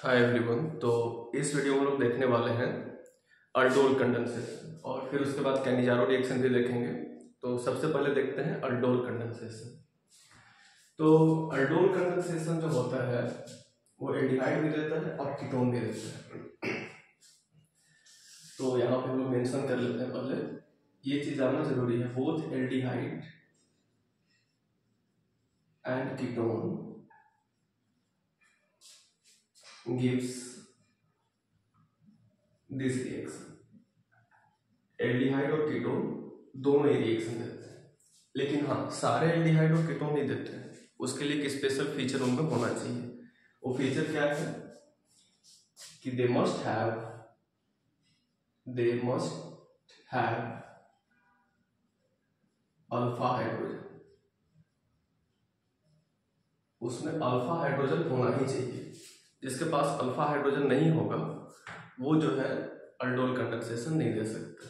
Hi everyone. तो इस video में हम लोग देखने वाले हैं अल्डोल कंडेंसेशन और फिर उसके बाद कैनिजारो रिएक्शन भी देखेंगे। तो सबसे पहले देखते हैं अल्डोल कंडेंसेशन। तो अल्डोल कंडेंसेशन जो होता है वो एल्डिहाइड भी देता है और कीटोन भी देता है। तो यहाँ पे हम लोग मेंशन कर लेते हैं। पहले ये चीज जानना जरूरी है, both aldehyde and ketone gives this reaction. Aldehyde और कीटोन दोनों ही रिएक्शन देते हैं, लेकिन हाँ सारे एल्डिहाइड और कीटोन नहीं देते हैं। उसके लिए एक स्पेशल फीचर उनमें होना चाहिए। वो फीचर क्या है कि they must have alpha hydrogen. उसमें अल्फा हाइड्रोजन होना ही चाहिए। जिसके पास अल्फा हाइड्रोजन नहीं होगा वो जो है अल्डोल कंडेंसेशन नहीं दे सकता।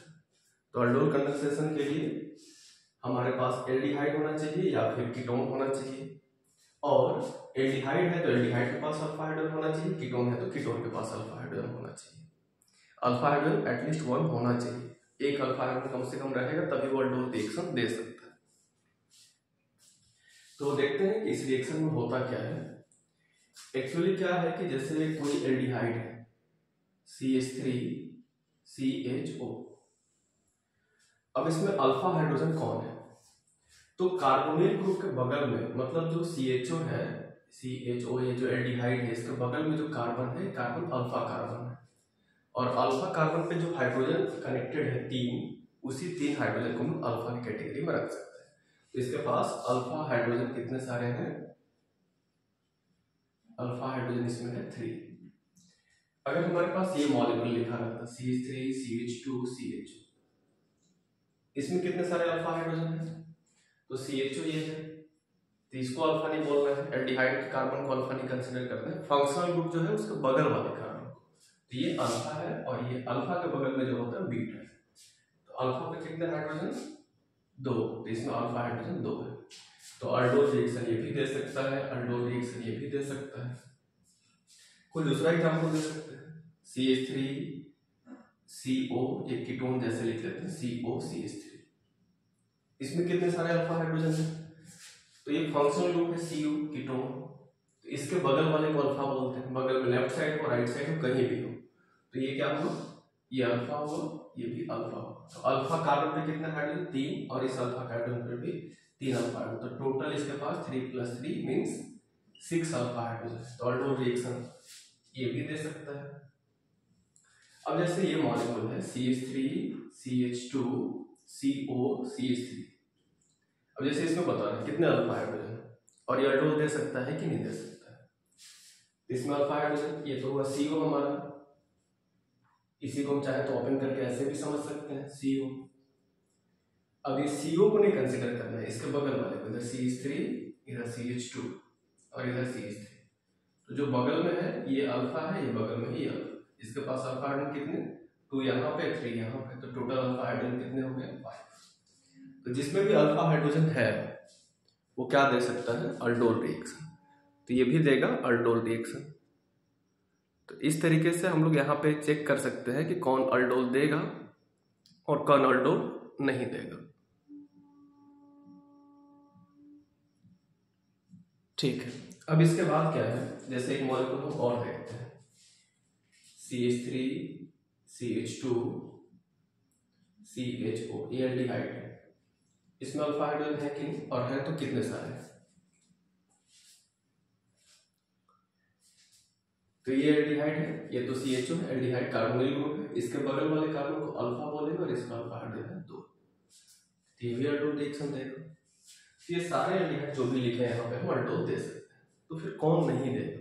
तो अल्डोल कंडेंसेशन के लिए हमारे पास एल्डिहाइड होना चाहिए या फिर कीटोन होना चाहिए। और एल्डिहाइड है तो एल्डिहाइड के पास अल्फा हाइड्रोजन होना चाहिए, कीटोन है तो कीटोन के पास अल्फा हाइड्रोजन होना चाहिए। अल्फा हाइड्रोजन एटलीस्ट 1 होना चाहिए। एक अल्फा हाइड्रोजन कम से कम रहेगा तभी वो अल्डोल रिएक्शन दे सकता है। तो देखते हैं कि इस रिएक्शन में होता क्या है। एक्चुअली क्या है कि जैसे कोई एल्डिहाइड है CH3CHO। अब इसमें अल्फा हाइड्रोजन कौन है? तो कार्बोनिल ग्रुप के बगल में, मतलब जो CHO है, CHO ये जो एल्डिहाइड है, इसके बगल में जो कार्बन है, कार्बन अल्फा कार्बन है। और अल्फा कार्बन पे जो हाइड्रोजन कनेक्टेड है 3, उसी 3 हाइड्रोजन को हम अल्फा की कैटेगरी में रख सकते हैं। तो इसके पास अल्फा हाइड्रोजन कितने सारे हैं? अल्फा हाइड्रोजन इसमें है 3। अगर हमारे पास ये मॉलिक्यूल लिखा रहता CH3CH2CH, इसमें कितने सारे अल्फा हाइड्रोजन है? तो CHO ये है, तो इसको अल्फा नहीं बोलना है। एल्डिहाइड के कार्बन को अल्फा नहीं कंसीडर करना है। फंक्शनल ग्रुप जो है उसके बगल वाले कार्बन को, तो ये अल्फा है और ये अल्फा के बगल में जो होता है बीटा है। तो अल्फा पे कितने हाइड्रोजन? 2। तो इसमें अल्फा हाइड्रोजन 2 है। तो अल्डोल रिएक्शन ये भी दे सकता है, अल्डोल रिएक्शन ये भी दे सकता है। कोई दूसरा एग्जांपल दे सकते हैं, CH3CO, ये कीटोन जैसे लिख लेते हैं COCH3। इसमें कितने सारे अल्फा हाइड्रोजन है? तो ये फंक्शनल ग्रुप है CO कीटोन। तो इसके बगल वाले को अल्फा बोलते हैं। बगल में लेफ्ट साइड हो, राइट साइड हो, कहीं भी हो। तो ये क्या होगा? ये अल्फा होगा, ये भी अल्फा होगा। तो अल्फा कार्बन पे कितने हाइड्रोजन? 3। और इस अल्फा कार्बन पे भी 3 अल्फा हाइड्रोजन। तो टोटल इसके पास 3 + 3 मींस 6 अल्फा हाइड्रोजन। तो अल्डोल रिएक्शन ये भी दे सकता है। अब जैसे ये मॉलिक्यूल है CH3CH2COCH3। अब जैसे इसमें बता रहे हैं कितने अल्फा हाइड्रोजन है और ये अल्डोल दे सकता है कि नहीं दे सकता है। इसमें अल्फा हाइड्रोजन ये तो हुआ CO हमारा। इसी को हम चाहे तो ओपन करके ऐसे भी समझ सकते हैं CO। अब ये CO को नहीं कंसीडर करना है, इसके बगल वाले को, इधर CH3, इधर CH2 और इधर CH3। तो जो बगल में है ये अल्फा है, ये बगल में ही अल्फा। इसके पास अल्फा हाइड्रोजन कितने? 2 यहाँ पे, 3 यहाँ पे। तो टोटल अल्फा हाइड्रोजन कितने हो गए? 5। तो जिसमें भी अल्फा हाइड्रोजन है वो क्या दे सकता है? Aldol reaction. तो ये भी देगा अल्डोल रिएक्शन। तो इस तरीके से हम लोग यहाँ पे चेक कर सकते हैं कि कौन अल्डोल देगा और कौन अल्डोल नहीं देगा। ठीक है, अब इसके बाद क्या है, जैसे एक मॉलिक्यूल हम और देखते हैं CH3CH2CHO, ये एल्डिहाइड है। इसमें अल्फा हाइड्रोजन है कि नहीं, और है तो कितने सारे? तो ये एल्डिहाइड है, ये तो CHO है, एल्डिहाइड कार्बोनिल ग्रुप है। इसके बगल वाले कार्बन को अल्फा बोलेंगे और इसका अल्फा हाइड्रोजन है 2। तो ये भी अल्डोल रिएक्शन देगा। ये सारे एल्डिहाइड जो भी लिखे हैं यहाँ पे हम अल्डोल दे सकते हैं। तो फिर कौन नहीं देगा,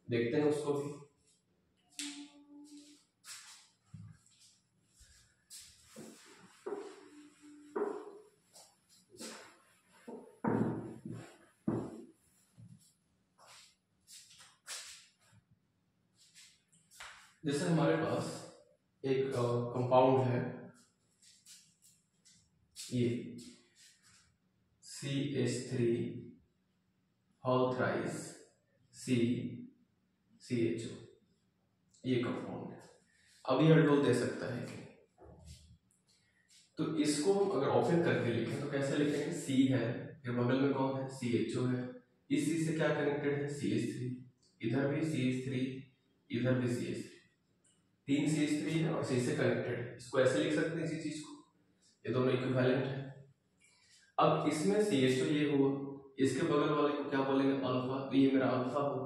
देखते हैं उसको भी। जैसे हमारे पास एक कंपाउंड है ये CH3 होल थ्राइस CCHO। ये कंपाउंड है। अब ये अल्डोल दे सकता है कि तो इसको हम अगर ओपन करके लिखें तो कैसे लिखेंगे? C है, फिर बगल में कौन है? CHO है। इस C से क्या कनेक्टेड है? CH3, इधर भी CH3, इधर भी CH3, 3 CH3 है और C से कनेक्टेड है। इसको ऐसे लिख सकते हैं इसी चीज को, ये दोनों इक्विवेलेंट है। अब इसमें CHO ये हुआ, इसके बगल वाले को क्या बोलेंगे? अल्फा। तो ये मेरा अल्फा हो।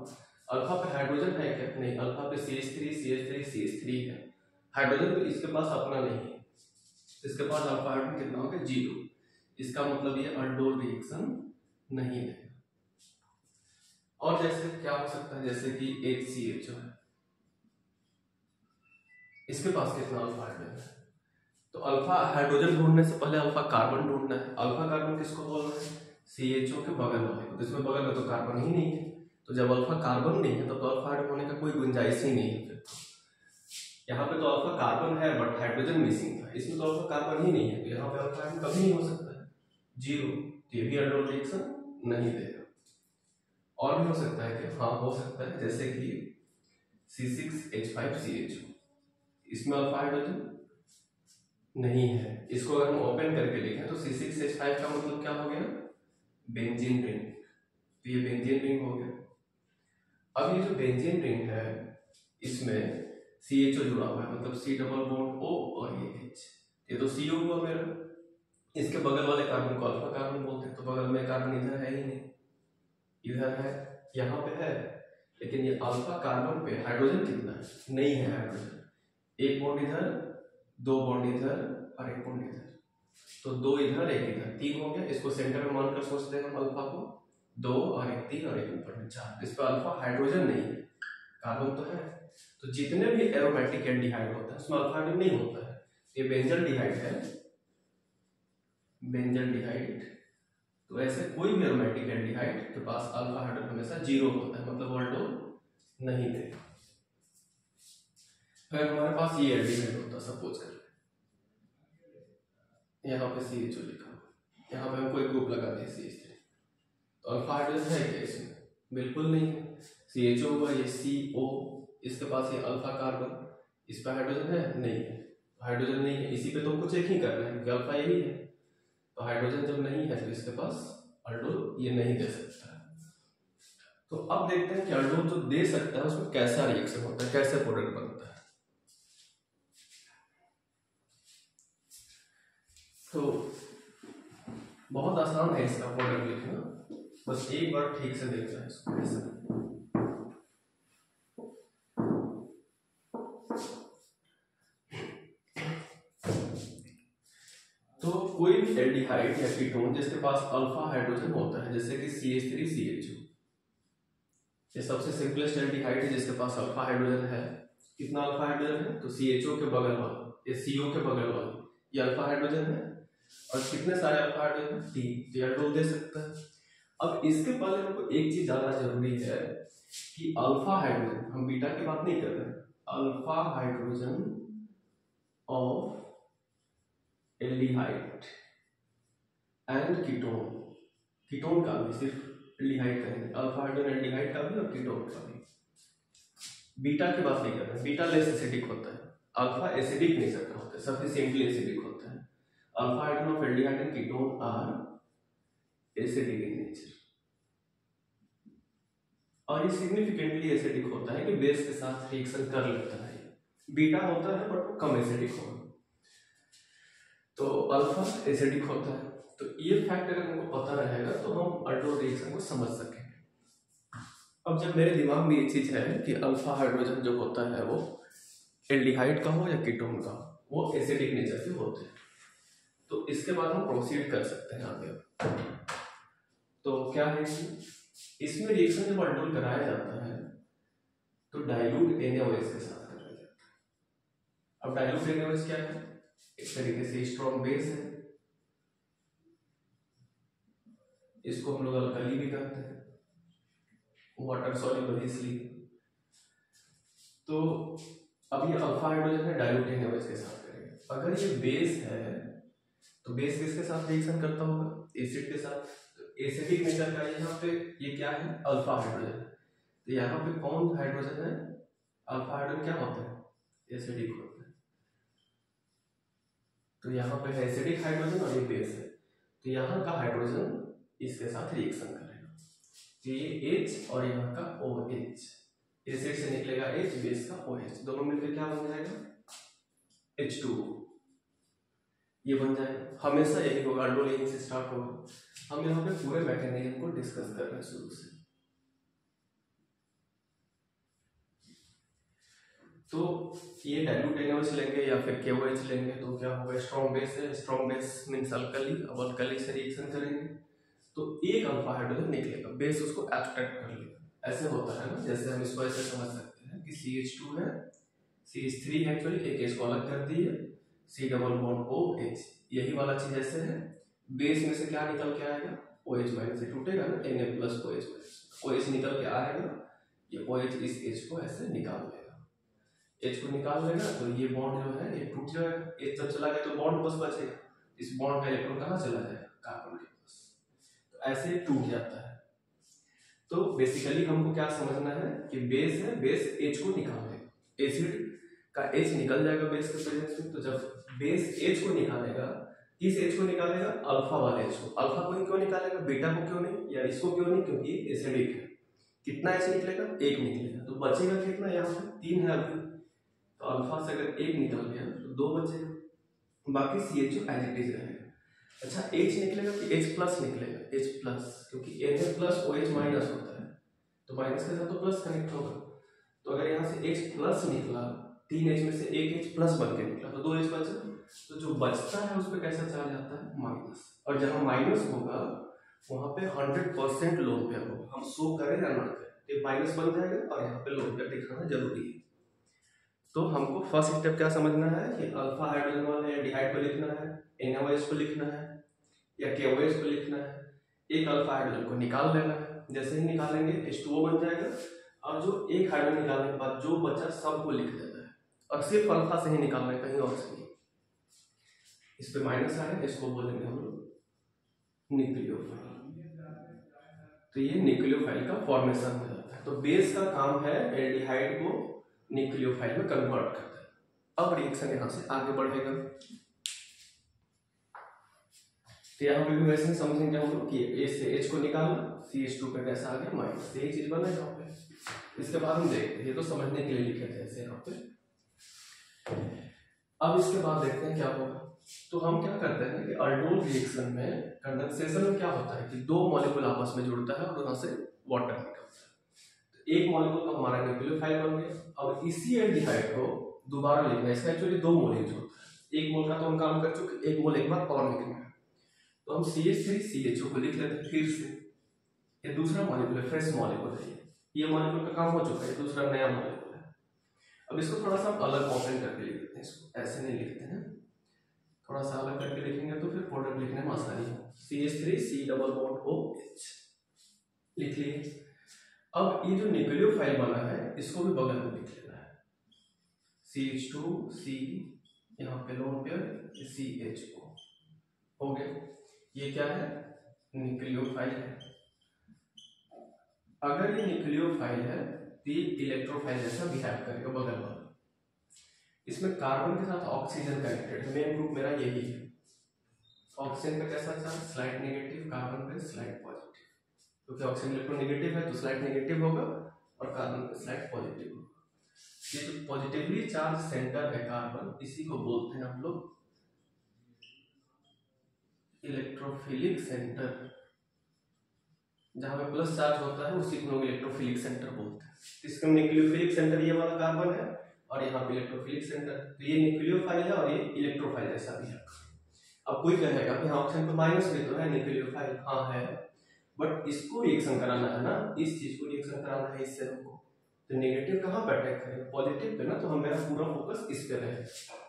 अल्फा पे हाइड्रोजन है क्या? नहीं, अल्फा पे CH3 CH3 CH3 है। हाइड्रोजन तो इसके पास अपना नहीं है, इसके पास अल्फा हाइड्रोजन कितना हो गया? 0। इसका मतलब ये अल्डोल रिएक्शन नहीं है। और जैसे क्या हो सकता है, जैसे कि HCHO है, इसके पास कितना अल्फा हाइड्रोजन है? तो अल्फा हाइड्रोजन ढूंढने से पहले अल्फा कार्बन ढूंढना है। अल्फा कार्बन किसको बोल रहे हैं? CHO के बगल वाले को। इसमें बगल में तो कार्बन ही नहीं है, तो जब अल्फा कार्बन नहीं है तब तो अल्फा हाइड्रोजन होने का कोई गुंजाइश ही नहीं है। फिर यहाँ पे तो अल्फा कार्बन है बट हाइड्रोजन मिसिंग था, इसमें तो अल्फा कार्बन ही नहीं है, तो यहाँ पे अल्फा हाइड्रोजन कभी नहीं हो सकता है, 0। तो ये भी अल्डोल रिएक्शन नहीं देगा। और भी हो सकता है कि हाँ हो सकता है, जैसे कि C6H5CHO, इसमें अल्फा हाइड्रोजन नहीं है। इसको अगर हम ओपन करके लिखें तो C6H5 का मतलब क्या हो गया? Benzene ring. तो ये बेंजीन रिंग हो गया। अब ये जो बेंजीन रिंग है इसमें CHO जुड़ा हुआ है, मतलब C डबल बॉन्ड O और ये H, ये तो CO हुआ मेरा। इसके बगल वाले कार्बन को अल्फा कार्बन बोलते हैं, तो बगल में कार्बन इधर है ही नहीं, इधर है, यहाँ पे है, लेकिन ये अल्फा कार्बन पे हाइड्रोजन कितना है? नहीं है हाइड्रोजन। एक बॉन्ड इधर, 2 बॉन्ड इधर और 1 बॉन्ड इधर, तो 2 इधर 1 इधर, 3 हो गया। इसको सेंटर में मानकर सोचते हैं हम अल्फा को, 2 और 1 3 और 1 ऊपर में 4। इस पर अल्फा हाइड्रोजन नहीं है, कार्बन तो है। तो जितने भी एरोमेटिक एल्डिहाइड होता है उसमें अल्फा हाइड्रोजन नहीं होता है। ये बेंजल डिहाइड है, बेंजल डिहाइड। तो ऐसे कोई भी एरोमेटिक एल्डिहाइड के पास अल्फा हाइड्रोजन हमेशा 0 होता है, मतलब अल्डोल नहीं देगा। अगर हमारे पास ये एल्डिहाइड होता, सपोज कर यहाँ पे CHO लिखा हुआ, यहाँ पे हम कोई ग्रुप लगा दें CH3, तो अल्फा हाइड्रोजन है क्या इसमें? बिल्कुल नहीं है। CHO हुआ, ये CO, इसके पास ये अल्फा कार्बन, इस पर हाइड्रोजन है? नहीं है, हाइड्रोजन नहीं है। इसी पे तो हमको चेक ही करना है क्योंकि अल्फा यही है, तो हाइड्रोजन जब नहीं है तो इसके पास अल्डोल ये नहीं दे सकता है। तो अब देखते हैं कि अल्डोल जो दे सकता है उसमें कैसा रिएक्शन होता है, कैसे प्रोडक्ट बनता है। तो बहुत आसान है इसका प्रोडक्ट लिखना, बस एक बार ठीक से देखना है इसको कैसे। तो कोई भी एल्डिहाइड या कीटोन जिसके पास अल्फा हाइड्रोजन होता है, जैसे कि CH3CHO, ये सबसे सिंपलेस्ट एल्डिहाइड है जिसके पास अल्फा हाइड्रोजन है। कितना अल्फा हाइड्रोजन है? तो CHO के बगल वाला, ये CO के बगल वाला, ये अल्फा हाइड्रोजन है। और कितने सारे अल्फा हाइड्रोजन है? 3, तो अल्डोल दे सकता है। अब इसके पहले हमको एक चीज जानना जरूरी है कि अल्फा हाइड्रोजन, हम बीटा की बात नहीं कर रहे, alpha hydrogen of aldehyde and ketone, ketone का भी, सिर्फ एल्डिहाइड का नहीं, अल्फा हाइड्रोजन एल्डिहाइड का भी और कीटोन का भी। बीटा की बात नहीं कर रहे, बीटा लेस एसिडिक होता है, अल्फा एसिडिक नहीं सकता होता है, सफिशिएंटली एसिडिक होता है। Alpha hydrogen of aldehyde and ketone are acidic in nature, और ये सिग्निफिकेंटली एसिडिक होता है कि बेस के साथ रिएक्शन कर लेता है। बीटा होता है बट कम एसिडिक होगा, तो अल्फा एसिडिक होता है। तो ये फैक्ट अगर हमको पता रहेगा तो हम अल्डोल रिएक्शन को समझ सकेंगे। अब जब मेरे दिमाग में ये चीज है कि अल्फा हाइड्रोजन जो होता है वो एल्डिहाइड का हो या कीटोन का, वो एसिडिक नेचर के होते हैं, तो इसके बाद हम प्रोसीड कर सकते हैं आगे। तो क्या है इसमें रिएक्शन जब अल्डोल कराया जाता है तो डाइल्यूट NaOH के साथ कराया जाता है। अब डाइल्यूट NaOH क्या है? एक तरीके से स्ट्रॉन्ग बेस है, इसको हम लोग अल्कली भी कहते हैं, वाटर सॉल्युबल इसलिए। तो अब ये अल्फा हाइड्रोजन है, डाइल्यूट NaOH के साथ करेंगे। अगर ये बेस है तो बेस किसके साथ रिएक्शन करता होगा? एसिड के साथ। तो एसिडिक नेचर का यहाँ पे ये क्या है? Alpha hydrogen. तो यहाँ पे कौन हाइड्रोजन है? अल्फा हाइड्रोजन क्या होते हैं? एसिडिक होते हैं। तो यहाँ पे है एसिडिक हाइड्रोजन और ये बेस है, तो यहाँ का हाइड्रोजन इसके साथ रिएक्शन करेगा, तो ये H और यहाँ का OH, एसिड से निकलेगा H, बेस का OH, दोनों मिलकर क्या बन जाएगा? H2O, ये बन जाएगा। हमेशा यही होगा, अल्डोल यहीं से स्टार्ट होगा। हम यहाँ पे पूरे मैकेनिज्म को डिस्कस कर रहे हैं शुरू से। तो ये डाइल्यूट NaOH लेंगे या फिर KOH लेंगे तो क्या होगा? स्ट्रॉन्ग बेस है, स्ट्रॉन्ग बेस मींस अल्कली, अब अल्कली से रिएक्शन करेंगे तो एक अल्फा हाइड्रोजन निकलेगा, बेस उसको एब्स्ट्रैक्ट कर लेगा। ऐसे होता है ना, जैसे हम इसको ऐसे समझ सकते हैं कि CH2 है, CH3 है एक्चुअली, एक H को अलग कर दिए, C डबल बॉन्ड OH, यही वाला चीज ऐसे है। बेस में से क्या निकल के आएगा? OH माइनस, से टूटेगा ना, Na plus OH minus, OH निकल के आएगा, ये OH इस H को ऐसे निकाल लेगा, H को निकाल लेगा तो ये बॉन्ड जो है ये टूट जाएगा। H जब चला गया तो बॉन्ड बस बचेगा, इस बॉन्ड का इलेक्ट्रॉन कहाँ चला जाएगा? कार्बन के पास, तो ऐसे टूट जाता है। तो बेसिकली हमको क्या समझना है कि बेस है, बेस H को निकाल लेगा, एसिड का H निकल जाएगा बेस के प्रेजेंस में। तो जब बेस H को निकालेगा, किस H को निकालेगा? अल्फा वाले H को। अल्फा को क्यों निकालेगा, बीटा को क्यों नहीं, या इसको क्यों नहीं? क्योंकि एसिडिक है। कितना H निकलेगा? एक निकलेगा, तो बचेगा कितना? यहाँ पे 3 है अभी, तो अल्फा से अगर एक निकल गया तो 2 बचेगा, बाकी CHO एज इट इज रहेगा। अच्छा, H निकलेगा कि H प्लस निकलेगा? H प्लस, क्योंकि Na प्लस OH माइनस होता है, तो माइनस के साथ तो प्लस कनेक्ट होगा। तो अगर यहाँ से H प्लस निकला, 3H में से एक H प्लस बन के निकला, तो 2H बचा, तो जो बचता है उस पर कैसा चार्ज आता है? माइनस। और जहाँ माइनस होगा वहां पे 100% लोन पेयर होगा, हम शो करें या ना करें, तो माइनस बन जाएगा और यहाँ पे लोन पेयर दिखाना जरूरी है। तो हमको फर्स्ट स्टेप क्या समझना है कि अल्फा हाइड्रोजन वाले एल्डिहाइड को लिखना है, NaOH को लिखना है या KOH को लिखना है। एक अल्फा हाइड्रोजन को निकाल लेना है, जैसे ही निकालेंगे H2O बन जाएगा, और जो एक हाइड्रोजन निकालने के बाद जो बचा सबको लिख देना है, और सिर्फ अल्फा से ही निकालना है, कहीं और से नहीं। इस पे माइनस आए, इसको बोलेंगे हम लोग न्यूक्लियोफाइल। तो ये न्यूक्लियोफाइल का फॉर्मेशन हो जाता है। तो बेस का काम है एल्डिहाइड को न्यूक्लियोफाइल में कन्वर्ट करता है। अब रिएक्शन यहां से आगे बढ़ेगा, तो यहाँ पे भी वैसे ही समझेंगे हम लोग कि A से H को निकालना, CH2 पे कैसा आ गया माइनस, यही चीज बना यहाँ पे। इसके बाद हम देखते हैं, ये तो समझने के लिए लिखे थे ऐसे यहाँ पे। अब इसके बाद देखते हैं क्या होगा। तो हम क्या करते हैं कि अल्डोल रिएक्शन में, कंडेंसेशन में क्या होता है कि 2 मॉलिक्यूल आपस में जुड़ता है और वहां से वाटर निकलता है। तो एक मॉलिक्यूल तो हमारा न्यूक्लियोफाइल बन गया। अब इसी एल्डिहाइड को दोबारा लिखना है, इसका एक्चुअली 2 मोल यूज होता है, एक मोल का तो हम काम कर चुके, एक मोल एक बार और लिखना है। तो हम CH3CHO को लिख लेते हैं फिर से, ये दूसरा मॉलिक्यूल है, फ्रेश मॉलिक्यूल है, ये मॉलिक्यूल का काम हो चुका है, दूसरा नया मॉलिक्यूल है। अब इसको थोड़ा सा अलग ओपन करके लिख देते हैं, इसको ऐसे नहीं लिखते हैं, थोड़ा सा अलग करके लिखेंगे तो फिर प्रोडक्ट लिखने में आसानी हो। CH3C डबल बॉन्ड OH लिख लिए। अब ये जो न्यूक्लियोफाइल बना है इसको भी बगल में लिख लेना है, CH2C, यहाँ पे लोन पेयर CHO हो गया। ये क्या है? न्यूक्लियोफाइल है। अगर ये न्यूक्लियोफाइल है तो ये इलेक्ट्रोफाइल जैसा बिहेव करेगा बगल वाला। इसमें कार्बन के साथ ऑक्सीजन कनेक्टेड है, मेन ग्रुप मेरा यही है। ऑक्सीजन पे कैसा चार्ज? स्लाइड नेगेटिव, कार्बन पे स्लाइड पॉजिटिव, क्योंकि ऑक्सीजन इलेक्ट्रॉन नेगेटिव है तो स्लाइड नेगेटिव होगा और कार्बन पे स्लाइड पॉजिटिव होगा। ये जो पॉजिटिवली चार्ज सेंटर है कार्बन, इसी को बोलते हैं हम लोग इलेक्ट्रोफिलिक सेंटर। जहां पे प्लस चार्ज होता है उसी को लोग इलेक्ट्रोफिलिक सेंटर बोलते हैं। इसका न्यूक्लियोफिलिक सेंटर ये वाला कार्बन है और यहाँ पे इलेक्ट्रोफिलिक सेंटर, तो ये न्यूक्लियोफाइल है और ये इलेक्ट्रोफाइल जैसा भी है। अब कोई कहेगा कि हाँ ऑप्शन पे माइनस भी तो है न्यूक्लियोफाइल, हाँ है, बट इसको रिएक्शन कराना है ना, इस चीज को रिएक्शन कराना है इससे हमको, तो नेगेटिव कहाँ पे अटैक करेगा? पॉजिटिव पे ना, तो हम मेरा पूरा फोकस इस पे रहेगा।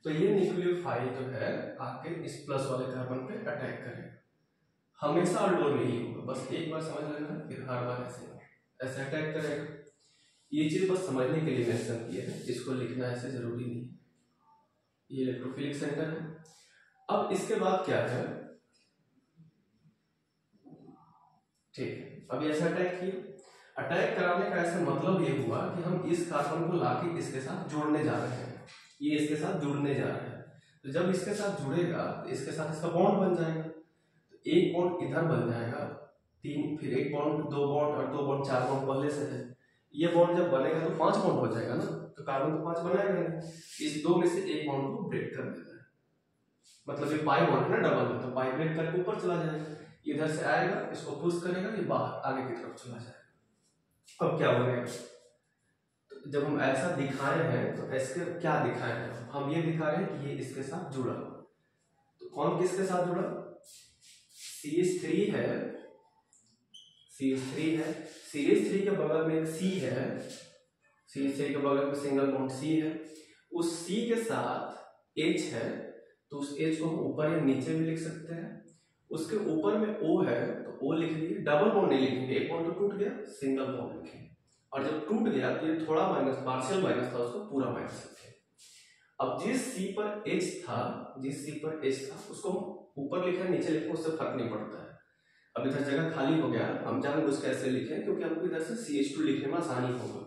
तो ये न्यूक्लियोफाइल जो है आके इस प्लस वाले कार्बन पे अटैक करेगा। हमेशा अल्डोल में ही होगा, बस एक बार समझ लेना, फिर हर बार ऐसे अटैक करेगा। ये चीज बस समझने के लिए मेंशन किया है, इसको लिखना ऐसे जरूरी नहीं है। ये इलेक्ट्रोफिलिक सेंटर है। अब इसके बाद क्या है, ठीक है, अब ऐसा अटैक किया, अटैक कराने का ऐसा मतलब ये हुआ कि हम इस कार्बन को लाके इसके साथ जोड़ने जा रहे हैं, ये इसके साथ जुड़ने जा रहे हैं। तो जब इसके साथ जुड़ेगा तो इसके साथ इसका बॉन्ड बन जाएगा, तो एक बॉन्ड इधर बन जाएगा 3, फिर एक बॉन्ड, 2 बॉन्ड और 2 बॉन्ड 4 बॉन्ड पहले से है। ये बॉन्ड जब बनेगा तो 5 बॉन्ड हो जाएगा ना, तो कार्बन तो 5 बनाएगा नहीं, इस 2 में से एक बॉन्ड को ब्रेक कर देना है। मतलब ये पाई बॉन्ड है ना डबल में, तो पाई ब्रेक करके ऊपर चला जाएगा, इधर से आएगा, इसको पुश करेगा, ये बाहर आगे की तरफ चला जाएगा। अब क्या बनेगा, तो जब हम ऐसा दिखा रहे हैं तो इसके क्या दिखाए हैं, हम ये दिखा रहे हैं कि ये इसके साथ जुड़ा। तो कौन किसके साथ जुड़ा, CH3 है, CH3 है, CH3 के बगल में एक C है, CH3 के बगल में सिंगल बॉन्ड C है, उस C के साथ H है, तो उस H को हम ऊपर या नीचे भी लिख सकते हैं। उसके ऊपर में O है तो O लिख दिए, डबल बॉन्ड नहीं लिखेंगे, एक बॉन्ड तो टूट गया, सिंगल बॉन्ड लिखेंगे, और जब टूट गया तो ये थोड़ा माइनस, पार्शियल माइनस था, उसको पूरा माइनस लिखेंगे। अब जिस C पर H था, जिस C पर H था उसको हम ऊपर लिखे नीचे लिखे उससे फर्क नहीं पड़ता है। अब इधर जगह खाली हो गया, हम जानबूझ के ऐसे लिखे क्योंकि हमको इधर से CH2 लिखने में आसानी होगा।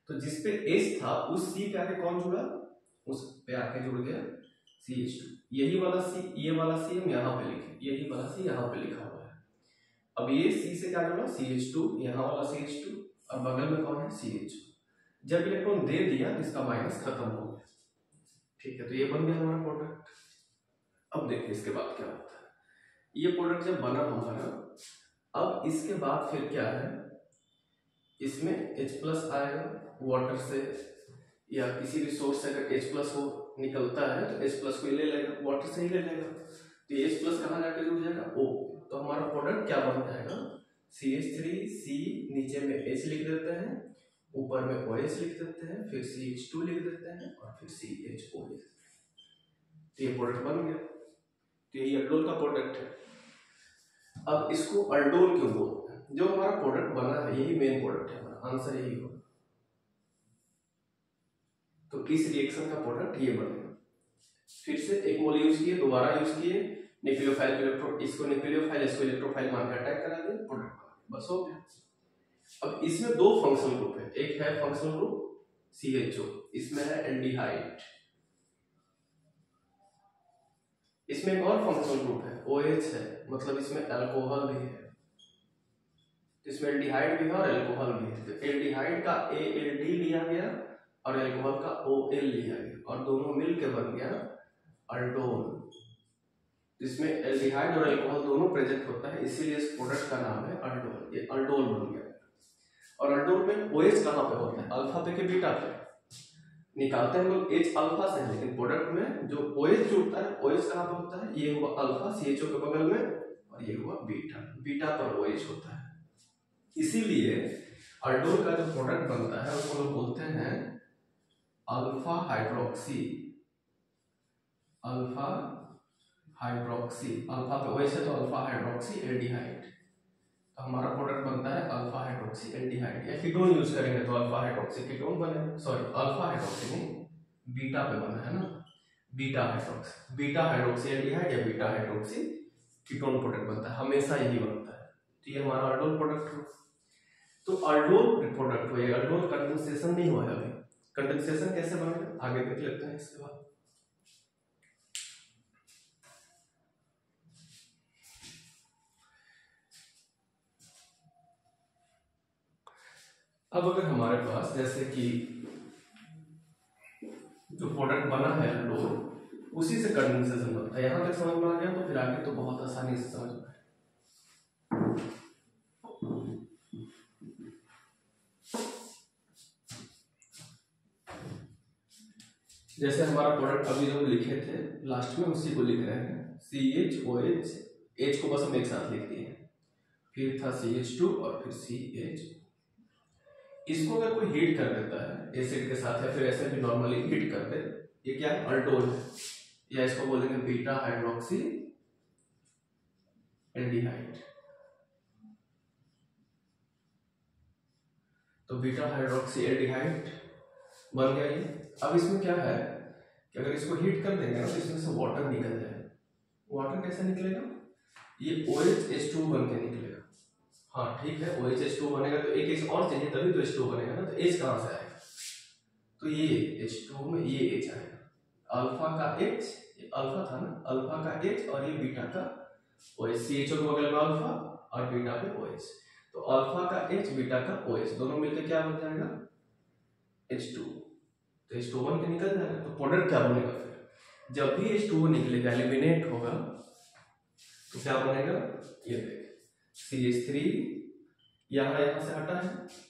तो जिस पे H था उस C पे आके कौन जुड़ा, उस पे आके जुड़ गया CH2। यही वाला C, ये वाला C हम यहाँ पे लिखे, यही वाला C यहाँ पे लिखा हुआ है। अब ये C से क्या जुड़ा, CH2, यहाँ वाला CH2, और बगल में कौन है, CH2। जब इलेक्ट्रॉन दे दिया तो इसका माइनस खत्म हो गया, ठीक है। तो ये बन गया हमारा प्रोडक्ट। अब देखिए इसके बाद क्या होता है, ये प्रोडक्ट जब बना हमारा, अब इसके बाद फिर क्या है, इसमें H+ आएगा वाटर से या किसी भी सोर्स से, अगर H+ हो निकलता है तो H+ को ले लेगा, वाटर से ही ले लेगा, तो H+ कहाँ जाके जुड़ जाएगा, O। तो हमारा प्रोडक्ट क्या बन जाएगा, CH3C, नीचे में H लिख देते हैं, ऊपर में OH लिख देते हैं, फिर CH2 लिख देते हैं, और फिर CHO लिख देते हैं। तो ये प्रोडक्ट बन गया, तो ये अल्डोल का प्रोडक्ट है। अब इसको अल्डोल क्यों बोलते हैं, जो हमारा प्रोडक्ट बना है यही मेन प्रोडक्ट है, हमारा आंसर यही होगा। तो इस रिएक्शन का प्रोडक्ट ये बनेगा। फिर से एक मोल यूज किए, दोबारा यूज किए, न्यूक्लियोफाइल इलेक्ट्रो, इसको न्यूक्लियोफाइल, इसको इलेक्ट्रोफाइल मान के अटैक करा दिए, प्रोडक्ट बस हो गया। अब इसमें 2 फंक्शनल ग्रुप है, एक है फंक्शनल ग्रुप CHO, इसमें है एल्डिहाइड, इसमें एक और फंक्शनल ग्रुप है OH है, मतलब इसमें अल्कोहल भी है, इसमें एल्डिहाइड भी है और अल्कोहल भी है। तो एल्डिहाइड का ALD लिया गया और अल्कोहल का OL लिया गया, और दोनों मिलकर बन गया अल्डोल। इसमें एल्डिहाइड और अल्कोहल दोनों प्रेजेंट होता है, इसीलिए इस प्रोडक्ट का नाम है अल्डोल। ये अल्डोल बन गया। और अल्डोल में OH कहाँ पे होता है, अल्फा पे के बीटा पे, निकालते हैं हम लोग H अल्फा से, लेकिन प्रोडक्ट में जो OH जुड़ता है, OH कहाँ पे होता है, ये हुआ अल्फा CHO के बगल में, और ये हुआ बीटा, बीटा पर OH होता है। इसीलिए अल्डोल का जो प्रोडक्ट बनता है उसको लोग बोलते हैं alpha hydroxy, alpha hydroxy, alpha पे OH है तो अल्फा हाइड्रोक्सी एल्डिहाइड। तो हमारा प्रोडक्ट बनता है अल्फा हाइड्रोक्सी एल्डिहाइड, या कीटोन यूज करेंगे तो अल्फा हाइड्रोक्सी कीटोन बनेगा, सॉरी अल्फा हाइड्रोक्सी नहीं, बीटा पे बना है ना, beta hydroxy, beta hydroxy aldehyde या बीटा हाइड्रोक्सी कीटोन प्रोडक्ट बनता है, हमेशा यही बनता है। तो ये हमारा अल्डोल प्रोडक्ट हो। तो अल्डोल प्रोडक्ट हो, ये अल्डोल कंडेंसेशन नहीं हुआ है अभी। कंडेंसेशन कैसे बनेगा आगे देख लेते हैं इसके बाद। अब अगर हमारे पास जैसे कि जो प्रोडक्ट बना है अल्डोल, उसी से कंडेंसेशन बनता है, यहां तक समझ में आ गया तो फिर आगे तो बहुत आसानी से समझ में। जैसे हमारा प्रोडक्ट अभी जो लिखे थे लास्ट में उसी को लिख रहे हैं, CHOH, H को बस हम एक साथ लिख दिए, फिर था CH2 और फिर CH। इसको अगर कोई हीट कर देता है एसिड के साथ, या फिर ऐसे भी नॉर्मली हीट कर दे, ये क्या है अल्डोल है, या इसको बोलेंगे बीटा हाइड्रोक्सी एल्डिहाइड। तो बीटा हाइड्रोक्सी एल्डिहाइड बन गया ये। अब इसमें क्या है कि अगर इसको हीट कर देंगे ना तो इसमें से वाटर निकल जाएगा। वाटर कैसे निकलेगा, ये OH H2 बन के निकलेगा, हाँ ठीक है, OH H2 बनेगा तो एक H और चाहिए तभी तो H2 बनेगा ना, तो H कहाँ से आएगा, तो ये H2 में ये H आएगा, अल्फा का H, अल्फा था ना, अल्फा का H और ये बीटा का OH, CHO के बगल में अल्फा और बीटा पे OH, तो अल्फा का H बीटा का OH दोनों मिलकर क्या बन जाएगा H2, तो H2O के निकल जाएगा, तो प्रोडक्ट क्या बनेगा फिर, जब भी H2O निकलेगा एलिमिनेट होगा तो क्या बनेगा, ये देख CH3 यहाँ से हटा है,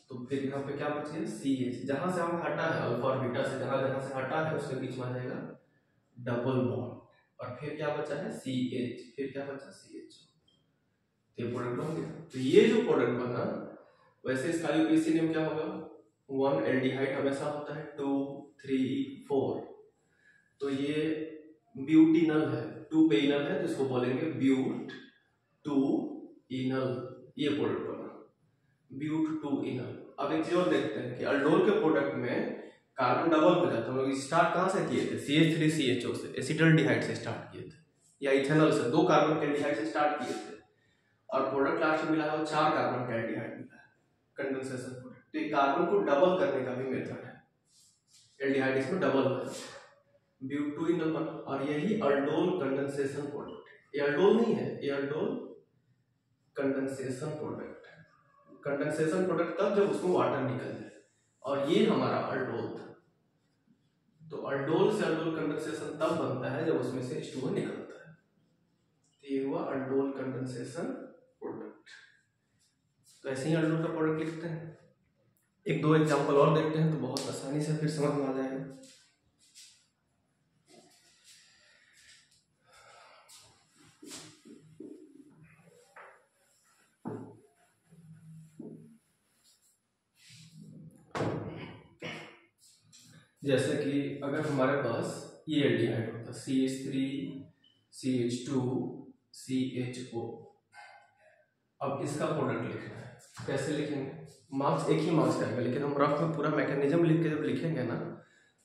तो फिर यहाँ पे क्या बचेगा CH, जहां से हम हटा है अल्फा और बीटा से जहां से हटा है उसके बीच में आ जाएगा डबल बॉन्ड, और फिर क्या बचा है CH, फिर क्या बचा CH, ये प्रोडक्ट बन गया। तो ये जो प्रोडक्ट बना, वैसे इसका यूपीएससी नेम क्या होगा, 1 एल्डिहाइड हमेशा होता है 2 3 4, तो ये ब्यूटिनल है, 2 पे इनल है तो इसको बोलेंगे ब्यूट 2 इनल, ये प्रोडक्ट बना ब्यूट 2 इनल। अब एक चीज और देखते हैं कि अल्डोल के प्रोडक्ट में कार्बन डबल हो जाता है, हम लोग स्टार्ट कहाँ से किए थे, CH3CHO से, एसिटल्डिहाइड से स्टार्ट किए थे, या इथेनॉल से, 2 कार्बन के एल्डिहाइड से स्टार्ट किए थे, और प्रोडक्ट लास्ट में मिला है वो 4 कार्बन का एल्डिहाइड मिला है, कंडेंसेशन प्रोडक्ट। तो ये कार्बन को डबल करने का भी मेथड है, एल्डिहाइड इसमें डबल हो जाता है, ब्यूट 2 इनल बना, और यही अल्डोल कंडेंसेशन प्रोडक्ट है, ये अल्डोल नहीं है, ये अल्डोल कंडेंसेशन प्रोडक्ट है। कंडेंसेशन प्रोडक्ट तब जब उसमें वाटर निकल जाए, और ये हमारा अल्डोल था, तो अल्डोल से अल्डोल कंडेंसेशन तब बनता है जब उसमें से H2O निकलता है, तो ये हुआ अल्डोल कंडेंसेशन प्रोडक्ट। तो ऐसे ही अल्डोल का प्रोडक्ट लिखते हैं, एक दो एग्जांपल और देखते हैं तो बहुत आसानी से फिर समझ में आ जाएगा। जैसे कि अगर हमारे पास ये एल्डिहाइड होता CH3 CH2 CHO, अब इसका प्रोडक्ट लिखना है, कैसे लिखेंगे, मार्क्स एक ही मार्क्स आएगा, लेकिन हम रफ में पूरा मैकेनिज्म लिख के जब लिखेंगे ना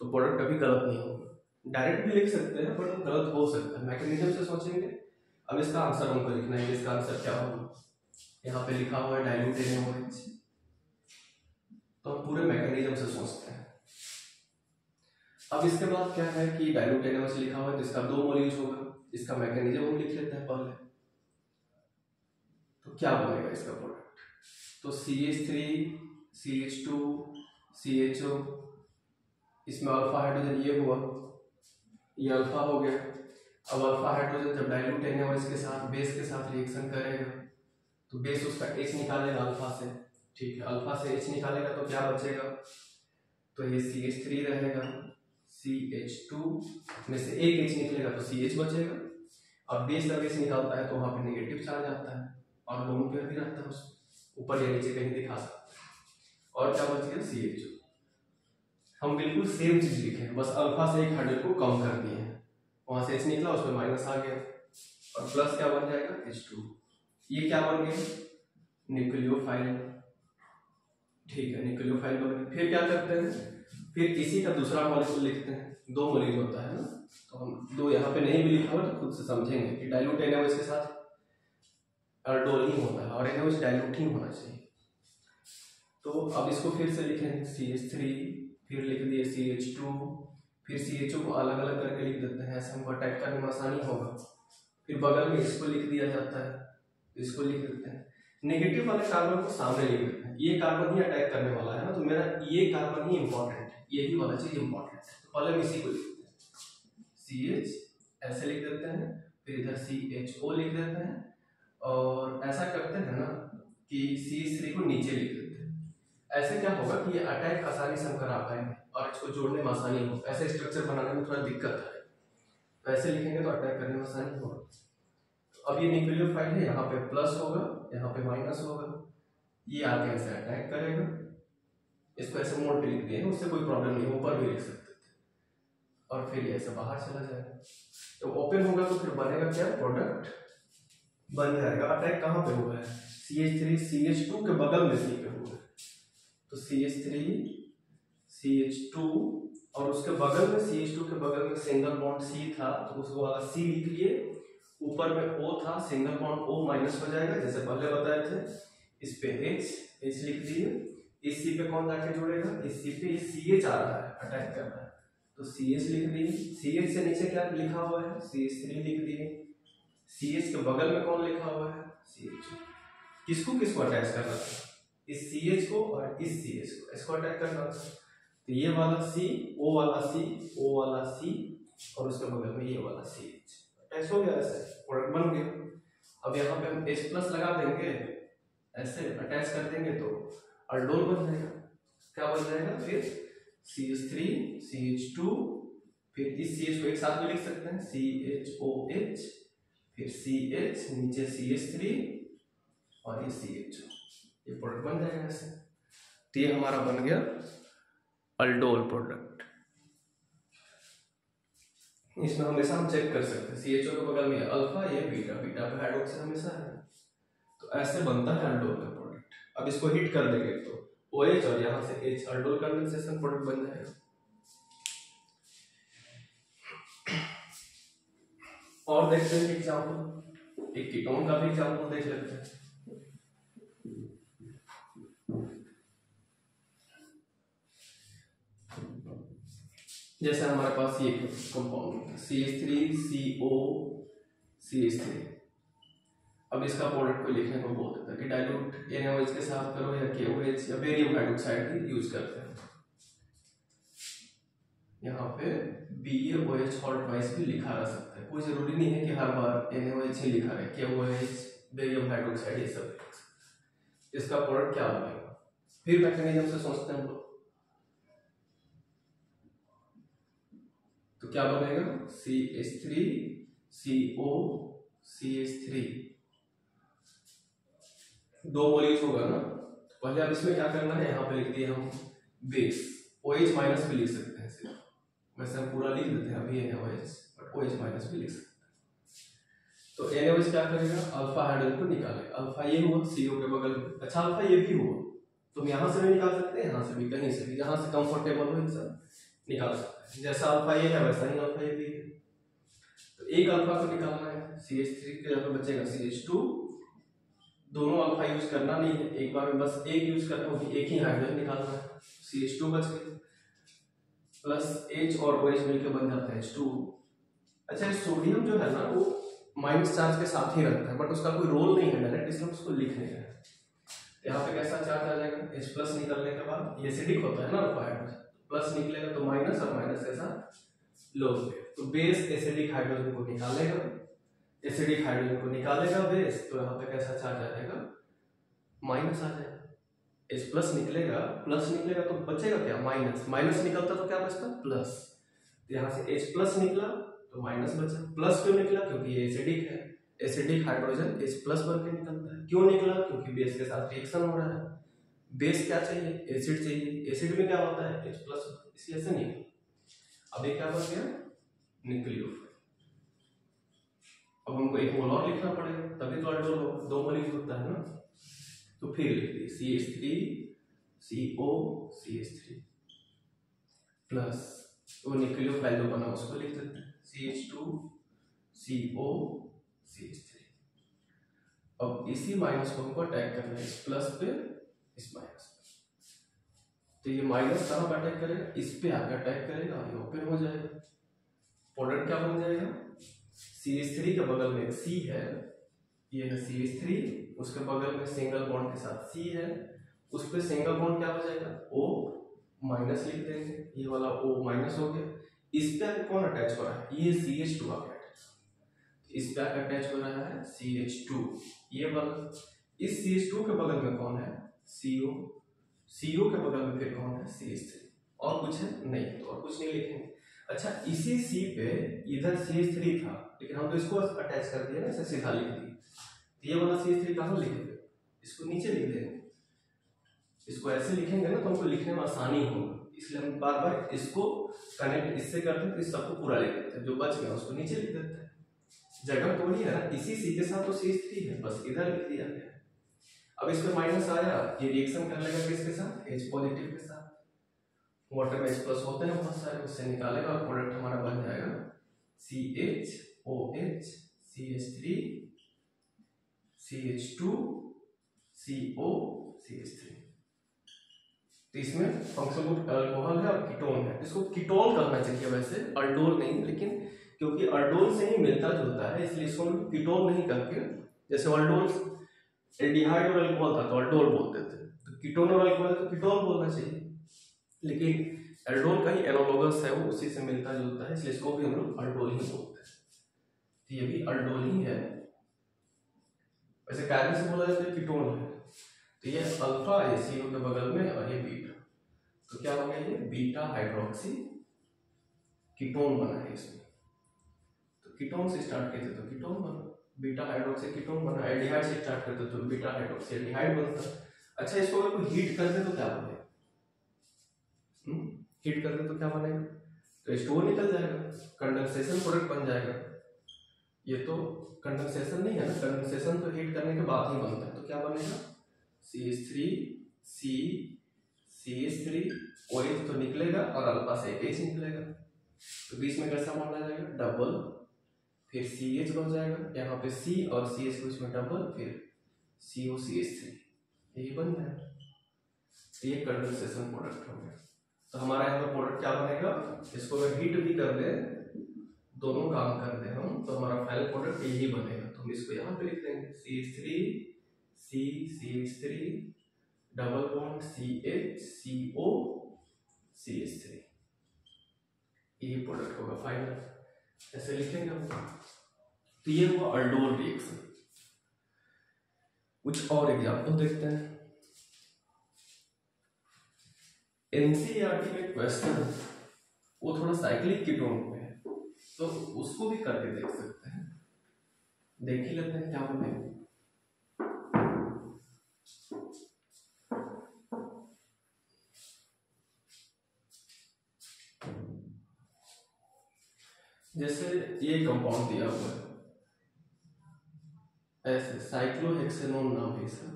तो प्रोडक्ट कभी गलत नहीं होगा, डायरेक्ट भी लिख सकते हैं बट गलत हो सकता है, मैकेनिज्म से सोचेंगे। अब इसका आंसर हमको लिखना है, इसका आंसर क्या होगा, यहाँ पे लिखा हुआ है डाइल्यूट NaOH, तो हम पूरे मैकेनिज्म से सोचते हैं। अब इसके बाद क्या है कि डाइल्यूट NaOH लिखा हुआ है तो इसका 2 मोल यूज होगा, इसका मैकेनिज्म हम लिख लेते हैं पहले, तो क्या बनेगा इसका प्रोडक्ट, तो CH3 CH2 CHO, इसमें अल्फा हाइड्रोजन ये हुआ, ये अल्फा हो गया। अब अल्फा हाइड्रोजन जब डाइल्यूट NaOH के साथ बेस के साथ रिएक्शन करेगा तो बेस उसका H निकालेगा अल्फा से, ठीक है, अल्फा से H निकालेगा तो क्या बचेगा, तो ये CH3 रहेगा, CH2 में से एक H निकलेगा तो CH बचेगा, अब बेस का बेस निकालता है तो वहां पे नेगेटिव चार्ज आता है और लोन पेयर भी रहता है उसमें, ऊपर या नीचे कहीं दिखा सकते हैं, और क्या बच गया CHO। हम बिल्कुल सेम चीज लिखे हैं, बस अल्फा से एक हाइड्रोजन को कम कर दिए हैं, वहां से H निकला उसमें माइनस आ गया, और प्लस क्या बन जाएगा H2, ये क्या बन गया न्यूक्लियोफाइल, ठीक है, न्यूक्लियोफाइल बन गया। फिर क्या करते हैं, फिर इसी का दूसरा मॉलिक्यूल लिखते हैं, 2 मॉलिक्यूल होता है ना, तो हम 2 यहाँ पे नहीं भी लिखा हुआ तो खुद से समझेंगे कि डाइल्यूट NaOH के साथ अल्डोल ही होता है और NaOH डाइल्यूट ही होना चाहिए। तो अब इसको फिर से लिखेंगे CH3, फिर लिख दिए CH2, फिर CHO को अलग अलग करके लिख देते हैं, ऐसे हमको अटैक करने में आसानी होगा। फिर बगल में इसको लिख दिया जाता है, इसको लिख देते हैं, नेगेटिव वाले कार्बन को सामने लिख देते हैं, ये कार्बन ही अटैक करने वाला है ना, तो मेरा ये कार्बन ही इंपॉर्टेंट है, यही वाला चीज इंपॉर्टेंट है, तो पहले हम इसी को लिखते हैं, CH ऐसे लिख देते हैं, फिर इधर CHO लिख देते हैं, और ऐसा करते हैं ना कि CH3 को नीचे लिख देते हैं, ऐसे क्या होगा कि ये अटैक आसानी से हम करा पाएंगे और इसको जोड़ने में आसानी हो, ऐसे स्ट्रक्चर बनाने में थोड़ा दिक्कत है, तो ऐसे लिखेंगे तो अटैक करने में आसानी होगा। तो अब ये न्यूक्लियोफाइल है, यहाँ पे प्लस होगा, यहाँ पे माइनस होगा, ये आके ऐसे अटैक करेगा, इसको ऐसे मोड़ पे लिख दिए, उससे कोई प्रॉब्लम नहीं, ऊपर भी लिख सकते थे, और फिर ये ऐसे बाहर चला जाएगा, तो ओपन होगा तो फिर बनेगा क्या, प्रोडक्ट बन जाएगा। अटैक कहाँ पे हुआ है, CH3 CH2 के बगल में C पे हुआ है, तो CH3 CH2 और उसके बगल में CH2 के बगल में सिंगल बॉन्ड C था, तो उसको वाला C लिख लिए, ऊपर में O था, सिंगल बॉन्ड O माइनस हो जाएगा जैसे पहले बताए थे, इस पे H लिख दिए, इस C पे कौन जाके जुड़ेगा, इस C पे CH आ रहा है, अटैक कर रहा है, तो CH लिख दिए। CH से नीचे क्या लिखा हुआ है, CH3 लिख दिए। CH के बगल में कौन लिखा हुआ है, CH। किसको किसको अटैच कर रहा था, इस CH को और इस CH को, इसको अटैक कर रहा था। तो ये वाला C, O वाला C, O वाला C और उसके बगल में ये वाला CH अटैच हो गया, ऐसे प्रोडक्ट बन गया। अब यहाँ पे हम H प्लस लगा देंगे, ऐसे अटैच कर देंगे तो अल्डोल बन जाएगा। क्या बन जाएगा फिर, CH3 CH2, फिर इस CH को एक साथ में लिख सकते हैं CHOH, फिर CH, नीचे CH3 और ये CHO, ये प्रोडक्ट बन जाएगा ऐसे। तो ये हमारा बन गया अल्डोल प्रोडक्ट। इसमें हमेशा हम चेक कर सकते हैं, CHO के बगल में अल्फा, ये बीटा, बीटा पे हाइड्रोक्सिल हमेशा है। तो ऐसे बनता है अल्डोल का प्रोडक्ट। अब इसको हिट कर देंगे तो OH और यहाँ से H, अल्डोल कंडेंसेशन प्रोडक्ट बन जाएगा। और देखते हैं एग्जाम्पल, एक कीटोन का भी एग्जाम्पल देख लेते हैं। जैसे हमारे पास ये कंपाउंड CH3CO CH3। अब इसका प्रोडक्ट को लिखने को बोल देता है कि डाइल्यूट NaOH के साथ करो या KOH या बेरियम हाइड्रोक्साइड ही यूज करते हैं। यहाँ पे BaOH हॉट वाइज भी लिखा रह सकता है, कोई जरूरी नहीं है कि हर बार NaOH ही लिखा रहे, KOH बेरियम हाइड्रोक्साइड ये सब। इसका प्रोडक्ट क्या बनेगा, फिर मैकेनिज्म से सोचते हैं हम लोग। तो क्या बनेगा, CH3CO CH3, दो मोलिक्यूल्स होगा ना। पहले अब इसमें क्या करना है, यहाँ पे लिख दिए हम बेस, OH माइनस भी लिख सकते हैं सिर्फ, वैसे हम पूरा लिख देते हैं अभी NaOH, बट OH माइनस भी लिख सकते हैं। तो NaOH क्या करेगा, अल्फा हाइड्रोजन को निकालेगा। अल्फा ये हुआ CO के बगल में, अच्छा अल्फा ये भी हुआ, तुम यहाँ से भी निकाल सकते हैं, यहाँ से भी, कहीं से भी, जहाँ से कंफर्टेबल हो सब निकाल सकते हैं। जैसा अल्फा ये है वैसा ही अल्फा ये भी है। तो एक अल्फा को निकालना है, CH3 के जगह बचेगा CH2। दोनों अल्फा यूज करना नहीं है, एक बार में बस एक यूज करना होगी, एक ही हाइड्रोजन निकालना है, CH2 बच गया, प्लस H और OH मिलकर बन जाता है H2। अच्छा सोडियम जो है ना वो माइनस चार्ज के साथ ही रहता है, बट उसका कोई रोल नहीं है डायरेक्ट, इसलिए उसको लिख नहीं रहे। यहाँ पे कैसा चार्ज आ जाएगा, H प्लस निकलने के बाद ये एसिडिक होता है ना अल्फा हाइड्रोजन, प्लस निकलेगा तो माइनस और माइनस के साथ लोग, तो बेस एसिडिक हाइड्रोजन को निकालेगा, एसिडिक हाइड्रोजन को निकालेगा बेस, तो यहाँ पे कैसा चार्ज आ जाएगा, माइनस आ जाएगा। H प्लस निकलेगा, प्लस निकलेगा तो बचेगा क्या, माइनस, माइनस निकलता तो क्या बचता, प्लस। तो यहाँ से H प्लस निकला तो माइनस बचा। प्लस क्यों निकला, क्योंकि ये एसिडिक है, एसिडिक हाइड्रोजन H प्लस बन के निकलता है। क्यों निकला, क्योंकि बेस के साथ रिएक्शन हो रहा है। बेस क्या चाहिए, एसिड चाहिए, एसिड में क्या होता है H प्लस, इसलिए से निकला। अब ये क्या बन गया, न्यूक्लियोफाइल। अब हमको एक मोल और लिखना पड़ेगा, तभी तो अल्डोल होगा, दो मोलिक्यूल होता है ना। तो फिर लिख दिए CH3CO CH3 प्लस वो न्यूक्लियोफाइल जो बना उसको लिख देते हैं CH2CO CH3। अब इसी माइनस को हमको अटैक करना है, इस प्लस पे इस माइनस पे। तो ये माइनस कहाँ पे अटैक करेगा, इस पे आकर अटैक करेगा, ये ओपन हो जाएगा। प्रोडक्ट क्या बन जाएगा, CH3 के बगल में C है, ये है CH3, उसके बगल में सिंगल बॉन्ड के साथ C है, उस पे सिंगल बॉन्ड क्या हो जाएगा O माइनस लिख देंगे, ये वाला O माइनस हो गया। इस पे आके कौन अटैच हो रहा है, ये CH2 आके अटैच, इस पे आके अटैच हो रहा है CH2, ये वाला। इस CH2 के बगल में कौन है, CO, CO के बगल में फिर कौन है CH3, और कुछ है नहीं, तो और कुछ नहीं लिखेंगे। अच्छा इसी C पे इधर CH3 था, लेकिन हम तो इसको अटैच कर दिया ना, इसे सीधा लिख दिया। ये वाला CH3 कहाँ लिखेंगे, इसको नीचे लिख देंगे। इसको ऐसे लिखेंगे ना तो हमको लिखने में आसानी होगा, इसलिए हम बार बार इसको कनेक्ट इससे करते हैं, तो इस सबको पूरा लिख देते हैं, जो बच गया उसको नीचे लिख देते हैं। जगह थोड़ी है ना, इसी C के साथ तो CH3 है, बस इधर लिख दिया गया। अब इस पे माइनस आया, ये रिएक्शन कर लेगा किसके साथ, H पॉजिटिव के साथ। वाटर में H प्लस होते हैं बहुत सारे, उससे निकालेगा और प्रोडक्ट हमारा बन जाएगा CHOH CH3 CH2 COCH3। तो इसमें फंक्शनल ग्रुप अल्कोहल है और कीटोन है, इसको कीटोन कहना चाहिए वैसे, अल्डोल नहीं, लेकिन क्योंकि अल्डोल से ही मिलता जुलता है इसलिए इसको कीटोन नहीं करके, जैसे अल्डोल एल्डिहाइड और अल्कोहल था तो अल्डोल बोलते थे, तो कीटोन और अल्कोहल तो कीटोन बोलना चाहिए, लेकिन एल्डोल का ही एनालोगस है, वो उसी से मिलता जुलता है इसलिए इसको भी हम लोग अल्डोल ही बोलते हैं। तो ये भी अल्डोल ही है, वैसे कार्बन से बोला जाता है कीटोन है। तो ये अल्फा है CO के बगल में और ये बीटा, तो क्या हो गया ये बीटा हाइड्रोक्सी कीटोन बना है इसमें। तो कीटोन से स्टार्ट किए थे तो कीटोन बना, बीटा हाइड्रोक्सी कीटोन बना, एल्डिहाइड से स्टार्ट करते तो बीटा हाइड्रोक्सी एल्डिहाइड बनता। अच्छा, इसको अगर कोई हीट कर दे तो क्या बनेगा? हीट कर दे तो क्या बनेगा? तो H2O निकल जाएगा, कंडेंसेशन प्रोडक्ट बन जाएगा। ये तो कंडेंसेशन नहीं है ना, कंडेंसेशन तो हीट करने के बाद ही बनता है, तो क्या बनेगा CH3 C CH3 OH तो निकलेगा और अल्फा से H निकलेगा, तो बीच में कैसा बन जाएगा डबल, फिर CH बन जाएगा, यहाँ पे C और CH के बीच में डबल, फिर COCH3, यही बन जाएगा। तो ये कंडेंसेशन प्रोडक्ट हो गया। तो हमारा यहाँ पर प्रोडक्ट क्या बनेगा, इसको अगर हीट भी कर दे, दोनों काम कर दे हम, तो हमारा फाइनल प्रोडक्ट यही बनेगा। तो हम इसको यहाँ पे लिख देंगे CH3 C CH3 double bond CH CO CH3, ये प्रोडक्ट होगा फाइनल, ऐसे लिखेंगे हम। तो ये हुआ अल्डोल रिएक्शन। कुछ और एग्जाम्पल देखते हैं। NCERT में क्वेश्चन वो थोड़ा साइक्लिक कीटोन में है, तो उसको भी करके देख सकते हैं, देख ही लेते हैं क्या बनेगा। जैसे ये कंपाउंड दिया हुआ है ऐसे, साइक्लोहेक्सेनोन नाम है इसका,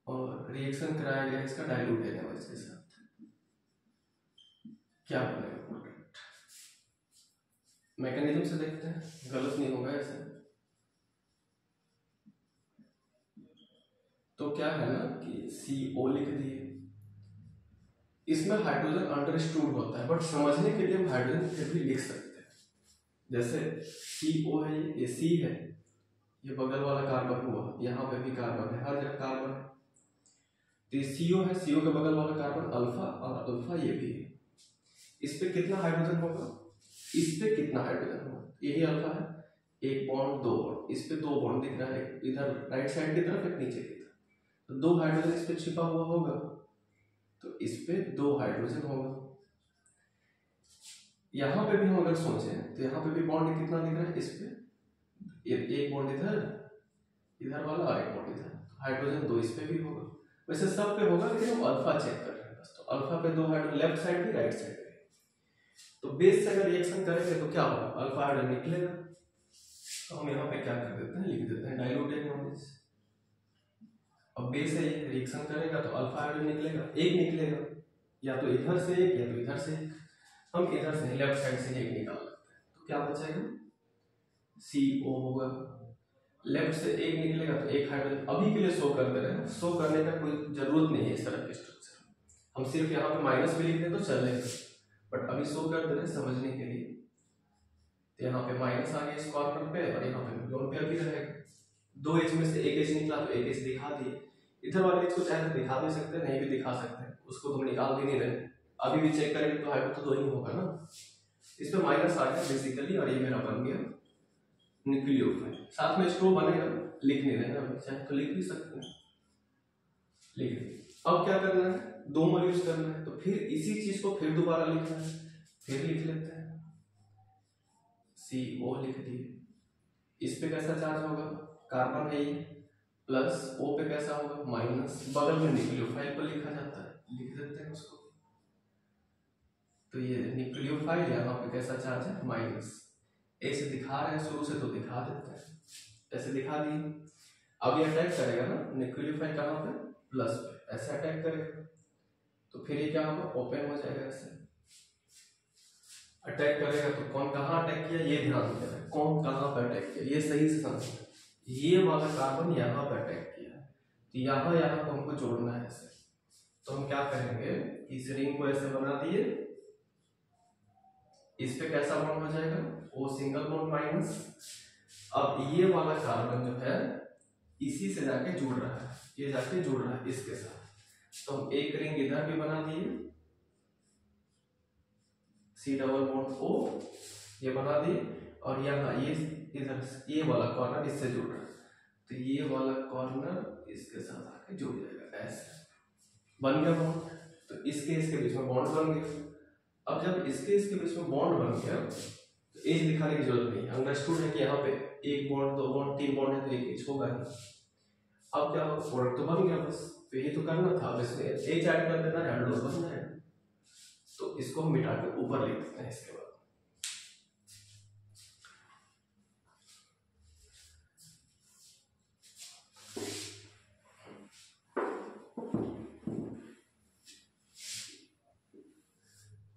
और रिएक्शन कराया गया इसका डाइल्यूट एनएच के साथ, क्या बनेगा प्रोडक्ट? मैकेनिज्म से देखते हैं, गलत नहीं होगा ऐसे। तो क्या है ना कि CO लिख दिए, इसमें हाइड्रोजन अंडरस्टूड होता है, बट समझने के लिए हम हाइड्रोजन फिर भी लिख सकते हैं। जैसे CO है, ये C है, ये बगल वाला कार्बन हुआ, यहाँ पे भी कार्बन है, हर जगह कार्बन है। तो CO है, CO के बगल वाला कार्बन अल्फा, और अल्फा ये भी है। इस पे कितना हाइड्रोजन होगा, इस पे कितना हाइड्रोजन होगा, यही अल्फा है, एक बॉन्ड दो बॉन्ड, इस पे दो बॉन्ड दिख रहा है, इधर राइट साइड की तरफ एक नीचे की तरफ, तो दो हाइड्रोजन इस पे छिपा हुआ होगा, तो इस पे दो हाइड्रोजन होगा। यहाँ पे भी हम अगर सोचें तो यहाँ पे भी बॉन्ड कितना दिख रहा है, इस पे एक बॉन्ड इधर वाला और एक बॉन्ड इधर, तो हाइड्रोजन दो इस पे भी होगा। वैसे सब पे होगा, लेकिन हम अल्फा चेक कर रहे हैं बस, तो अल्फा पे दो हाइड्रोजन, लेफ्ट साइड भी राइट साइड भी। तो बेस से अगर रिएक्शन करेंगे तो क्या होगा, अल्फा हाइड्रोजन निकलेगा। तो हम यहाँ पे क्या कर देते हैं, लिख देते हैं डाइल्यूट एनएच। अब बेस से रिएक्शन करेगा तो अल्फा हाइड्रोजन निकलेगा, एक निकलेगा, या तो इधर से एक या तो इधर से एक। हम इधर से लेफ्ट साइड से एक निकाल लेते हैं, तो क्या बचेगा CO होगा, लेफ्ट से एक निकलेगा तो एक हाइड्रोजन। अभी के लिए शो कर दे रहे हैं, शो करने का कोई जरूरत नहीं है इस तरह के स्ट्रक्चर, हम सिर्फ यहाँ पे माइनस भी लिख दें तो चलेगा, बट अभी शो कर दे रहे हैं समझने के लिए। तो यहाँ पे माइनस आ गया इस कॉर्नर पे, और यहाँ पे लोन पे अभी रहेगा। दो H में से एक H निकला तो एक H दिखा दिए, इधर वाले H को चाहे तो दिखा भी सकते हैं, नहीं भी दिखा सकते हैं, उसको तो हम निकाल भी नहीं रहे। अभी भी चेक करेंगे तो हाइड्रो तो दो ही होगा ना, इस पे माइनस आ गया बेसिकली, और ये मेरा बन गया न्यूक्लियोफाइल। साथ में स्ट्रो बनेगा, लिख नहीं रहे ना, चाहे तो लिख भी सकते हैं, लिख दिए। अब क्या करना है, दो मोल यूज करना है, तो फिर इसी चीज को फिर दोबारा लिखना है, फिर लिख लेते हैं CO लिख दिए। इस पे कैसा चार्ज होगा, कार्बन है ये, प्लस O पे कैसा होगा माइनस, बगल में न्यूक्लियोफाइल को लिखा जाता है, लिख देते हैं उसको। तो ये न्यूक्लियोफाइल यहाँ पे कैसा चार्ज है माइनस, ऐसे दिखा रहे हैं शुरू से तो दिखा देते हैं, ऐसे दिखा दिए। अब ये अटैक करेगा ना न्यूक्लियोफाइल कहाँ पे, प्लस पे, ऐसे अटैक करेगा, तो फिर ये क्या होगा ओपन हो जाएगा, ऐसे अटैक करेगा। तो कौन कहाँ अटैक किया ये ध्यान देना है, कौन कहाँ पर अटैक किया ये सही से समझना। ये वाला कार्बन यहाँ पे अटैक किया, तो यहाँ को हमको जोड़ना है ऐसे। तो हम क्या करेंगे, इस रिंग को ऐसे बना दिए, इस पे कैसा बॉन्ड हो जाएगा, O सिंगल बॉन्ड माइनस। अब ये वाला कार्बन जो है इसी से जाके जुड़ रहा है, ये जाके जुड़ रहा है इसके साथ। तो हम एक रिंग इधर भी बना दिए, C डबल बॉन्ड O ये बना दिए, और यहाँ ये इधर ये वाला कॉर्नर इससे जुड़ रहा है, तो ये वाला कॉर्नर इसके साथ आके जुड़ जाएगा, ऐसे बन गया बॉन्ड। तो इसके बीच में बॉन्ड बन गया। अब जब इसके बीच में बॉन्ड बन गया तो एज दिखाने की जरूरत नहीं है, अंडरस्टूड है कि यहाँ पे एक बॉन्ड, दो बॉन्ड, तीन बॉन्ड है तो एक एज होगा ही। अब क्या होगा, प्रोडक्ट तो बन गया, बस तो यही तो करना था। अब इसमें एज ऐड कर देना है, एल्डोल बन जाएगा। तो इसको हम मिटा के ऊपर लिख देते हैं इसके बाद।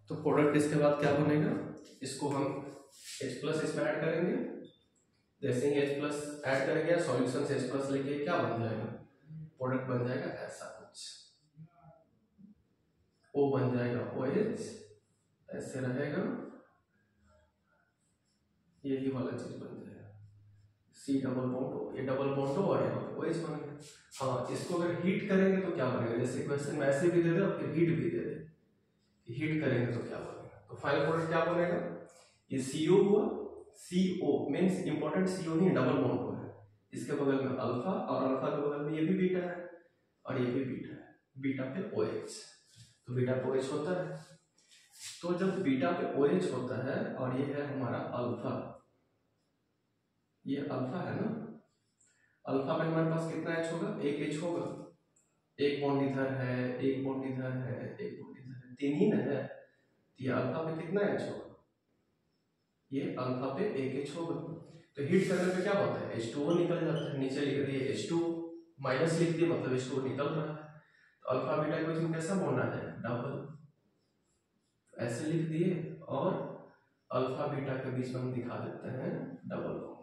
तो प्रोडक्ट इसके बाद क्या बनेगा, इसको हम H+ इसमें ऐड करेंगे। जैसे ही H+ ऐड करेंगे, सॉल्यूशन से H+ लेके क्या बन जाएगा, प्रोडक्ट बन जाएगा ऐसा कुछ, O बन जाएगा OH, ऐसे रहेगा, यही वाला चीज बन जाएगा C डबल बॉन्ड O, ये डबल बॉन्ड O और यहाँ पे OH बन गया। हाँ, इसको अगर हीट करेंगे तो क्या बनेगा, जैसे क्वेश्चन में ऐसे भी दे दे और फिर हीट भी दे दे, हीट करेंगे तो क्या बनेगा। तो फाइनल प्रोडक्ट क्या बनेगा, ये CO हुआ, CO मींस इंपॉर्टेंट CO नहीं, डबल बॉन्ड हुआ है, इसके बगल में अल्फा, और अल्फा के बगल में ये भी बीटा है और ये भी बीटा है, बीटा पे OH, तो बीटा पे OH होता है। तो जब बीटा पे OH होता है और ये है हमारा अल्फा, ये अल्फा है ना, अल्फा पे हमारे पास कितना H होगा, एक H होगा, एक बॉन्ड इधर है, एक बॉन्ड इधर है, एक बॉन्ड इधर है, तीन ही ना है। ये अल्फा पे कितना H होगा, ये अल्फा पे एक H होगा। तो हीट करने पे क्या होता है, H2O निकल जाता है, नीचे लिख दिए H2 माइनस लिख दिए, मतलब H2O निकल रहा है। तो अल्फा बीटा के बीच में कैसा बॉन्ड आ जाएगा, डबल, ऐसे लिख दिए, और अल्फा बीटा के बीच में हम दिखा देते हैं डबल बॉन्ड,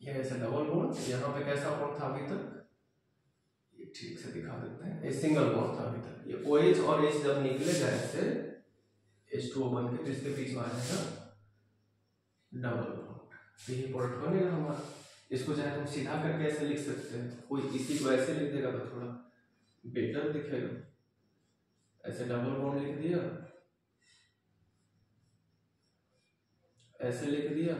ये ऐसे डबल बॉन्ड। यहाँ पे कैसा बॉन्ड था अभी तक, ये ठीक से दिखा देते हैं, ये सिंगल बॉन्ड था अभी तक। ये OH और H जब निकलेगा ऐसे H2O बन के, तो इसके बीच में आ जाएगा डबल बॉन्ड, तो ये प्रोडक्ट बनेगा हमारा। इसको चाहे हम सीधा करके ऐसे लिख सकते हैं, कोई इसी को ऐसे लिख देगा तो थोड़ा बेटर दिखेगा, ऐसे डबल बॉन्ड लिख दिया, ऐसे लिख दिया,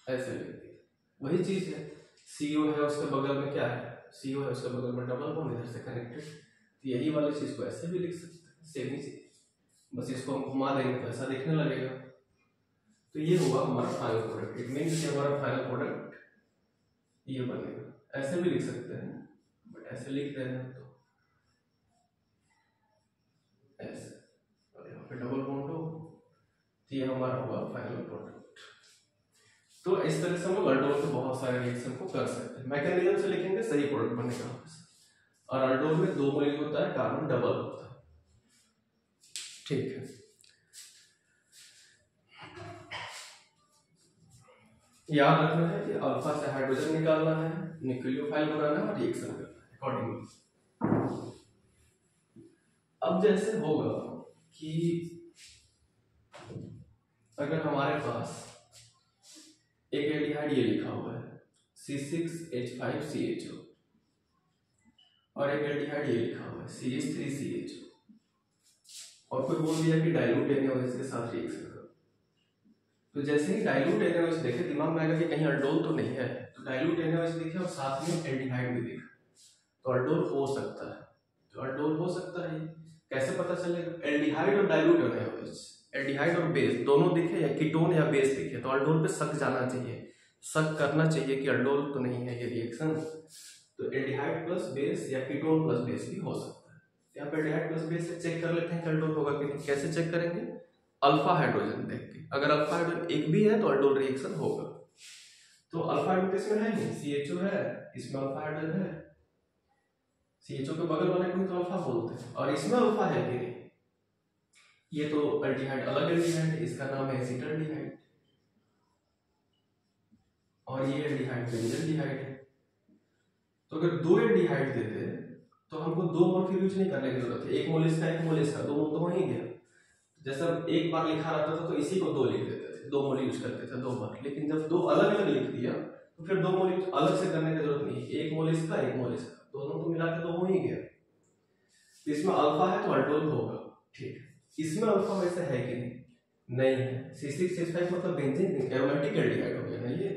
ऐसे लिख दिया, वही चीज है। CO है उसके बगल में क्या है, CO है उसके बगल में डबल बॉन्ड इधर से कनेक्टेड, तो यही वाली चीज को ऐसे भी लिख सकते हैं, सेम ही चीज, बस इसको हम घुमा देंगे तो ऐसा दिखने लगेगा। तो ये हुआ हमारा फाइनल प्रोडक्ट, इट मींस कि हमारा फाइनल प्रोडक्ट ये बनेगा। ऐसे भी लिख सकते हैं, बट ऐसे लिख देना तो ऐसे, और यहाँ पे डबल बॉन्ड हो, तो ये हमारा हुआ फाइनल प्रोडक्ट। तो इस तरह से हम लोग अल्डोल के बहुत सारे रिएक्शन को कर सकते हैं। मैकेनिज्म से लिखेंगे सही प्रोडक्ट बनेगा। और अल्डोल में 2 मॉलिक्यूल होता है, कार्बन डबल होता है, ठीक है। याद रखना है कि अल्फा से हाइड्रोजन निकालना है, न्यूक्लियोफाइल बनाना है और रिएक्शन करना है अकॉर्डिंगली। अब जैसे होगा कि अगर हमारे पास एक एल्डिहाइड ये लिखा हुआ है C6H5CHO, और एक एल्डिहाइड ये लिखा हुआ है CH3CHO, और कोई बोल दिया कि डाइल्यूट NaOH के साथ रिएक्शन करो, तो जैसे ही डाइल्यूट NaOH देखे दिमाग में आएगा कि कहीं अल्डोल तो नहीं है, तो डाइल्यूट NaOH दिखे और साथ में एल्डिहाइड भी दिखा, तो अल्डोल हो सकता है। तो अल्डोल हो सकता है, कैसे पता चलेगा, एल्डिहाइड और डाइल्यूट NaOH, एल्डिहाइड और बेस दोनों दिखे या कीटोन या बेस दिखे, तो अल्डोल पे शक जाना चाहिए, शक करना चाहिए कि अल्डोल तो नहीं है ये रिएक्शन। तो एल्डिहाइड प्लस बेस या कीटोन प्लस बेस भी हो सकता है। यहाँ पे एल्डिहाइड प्लस बेस से चेक कर लेते हैं कि अल्डोल होगा कि नहीं। कैसे चेक करेंगे, अल्फा हाइड्रोजन देख के, अगर अल्फा हाइड्रोजन एक भी है तो अल्डोल रिएक्शन होगा। तो अल्फा हाइड्रोजन इसमें है नहीं, CHO है, इसमें अल्फा हाइड्रोजन है, CHO के बगल वाले को तो अल्फा बोलते हैं, और इसमें अल्फा है कि नहीं, ये तो एल्डिहाइड अलग एल्डिहाइड है, इसका नाम है एसिटाल्डिहाइड। और ये एल्डिहाइड बेंजीन एल्डिहाइड है। तो अगर दो एल्डिहाइड देते तो हमको दो मोल फिर यूज नहीं करने की जरूरत है, एक मोल इसका एक मोल इसका, दो मोल तो वहीं गया। जैसे एक बार लिखा रहता था तो इसी को दो लिख देते थे, दो मोल यूज करते थे 2 बार। लेकिन जब दो अलग अलग लिख दिया तो फिर दो मोल अलग से करने की जरूरत नहीं, एक मोल इसका एक मोल इसका, दोनों को मिला के दो हो ही गया। तो इसमें अल्फा है तो अल्डोल होगा, ठीक है। इसमें अल्फा वैसे है कि नहीं है। C6H5 मतलब बेंजीन एरोमेटिक एल्डिहाइड हो गया ना ये।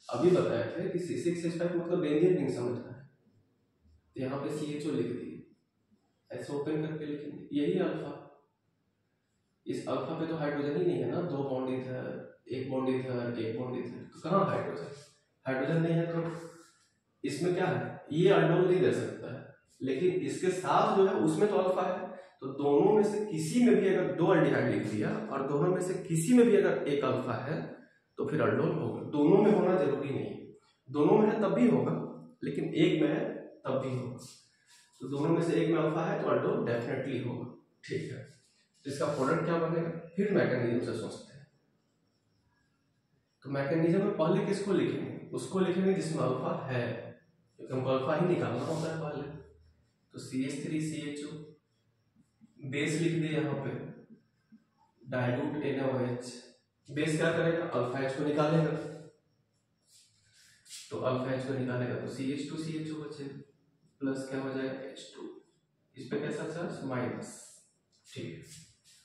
अभी बताया था कि C6H5 मतलब बेंजीन रिंग समझना है, तो यहाँ पे CHO लिख दिए, ऐसे ओपन करके लिखेंगे, यही अल्फा। इस अल्फा पे तो हाइड्रोजन ही नहीं है ना, 2 बॉन्ड इधर, 1 बॉन्ड इधर, 1 बॉन्ड इधर, तो कहाँ हाइड्रोजन? हाइड्रोजन नहीं है तो इसमें क्या है, ये अल्डोल नहीं दे सकता है। लेकिन इसके साथ जो है उसमें तो अल्फा है, तो दोनों में से किसी में भी अगर 2 एल्डिहाइड लिख दिया और दोनों में से किसी में भी अगर एक अल्फा है तो फिर अल्डोल होगा। दोनों में होना जरूरी नहीं, दोनों में है तब भी होगा, लेकिन एक में है तब भी होगा। तो दोनों में से एक में अल्फा है तो अल्डोल डेफिनेटली होगा, ठीक है। तो इसका प्रोडक्ट क्या बनेगा, फिर मैकेनिज्म से सोचते हैं। तो मैकेनिज्म में पहले किसको लिखेंगे, उसको लिखेंगे जिसमें अल्फा है, क्योंकि हमको अल्फा ही निकालना होता है पहले। तो CH3CHO बेस लिख दिए यहाँ पे, डाइल्यूट NaOH, बेस क्या करेगा, अल्फा H को निकालेगा। तो अल्फा H को निकालेगा तो CH2CHO बचेगा, प्लस क्या हो जाएगा H2, इस पे कैसा चार्ज माइनस, ठीक है।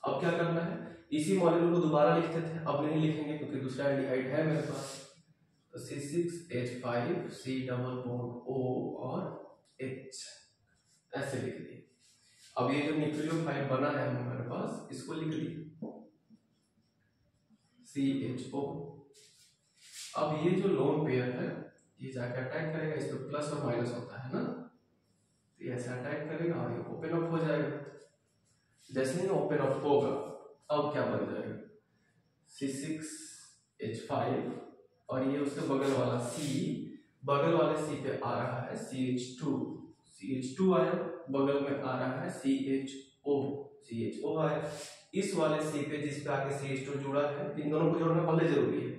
अब क्या करना है, इसी मॉलिक्यूल को दोबारा लिखते थे, अब नहीं लिखेंगे क्योंकि दूसरा एल्डिहाइड है मेरे पास। तो C6H5 C double bond O और H, ऐसे लिख दिए। अब ये जो न्यूक्लियोफाइल बना है हमारे पास, इसको लिख दिए CHO। अब ये जो लोन पेयर है ये जाके अटैक करेगा, इस पे प्लस और माइनस होता है ना, तो ये ऐसे अटैक करेगा और ये ओपन अप हो जाएगा। जैसे ही ओपन अप होगा अब क्या बन जाएगा, C6H5 और ये उसके बगल वाला C, बगल वाले C पे आ रहा है CH2 आया, बगल में आ रहा है CHO आया। इस वाले C पे जिस पे आगे CH2 जुड़ा है, इन दोनों को जोड़ना पहले जरूरी है।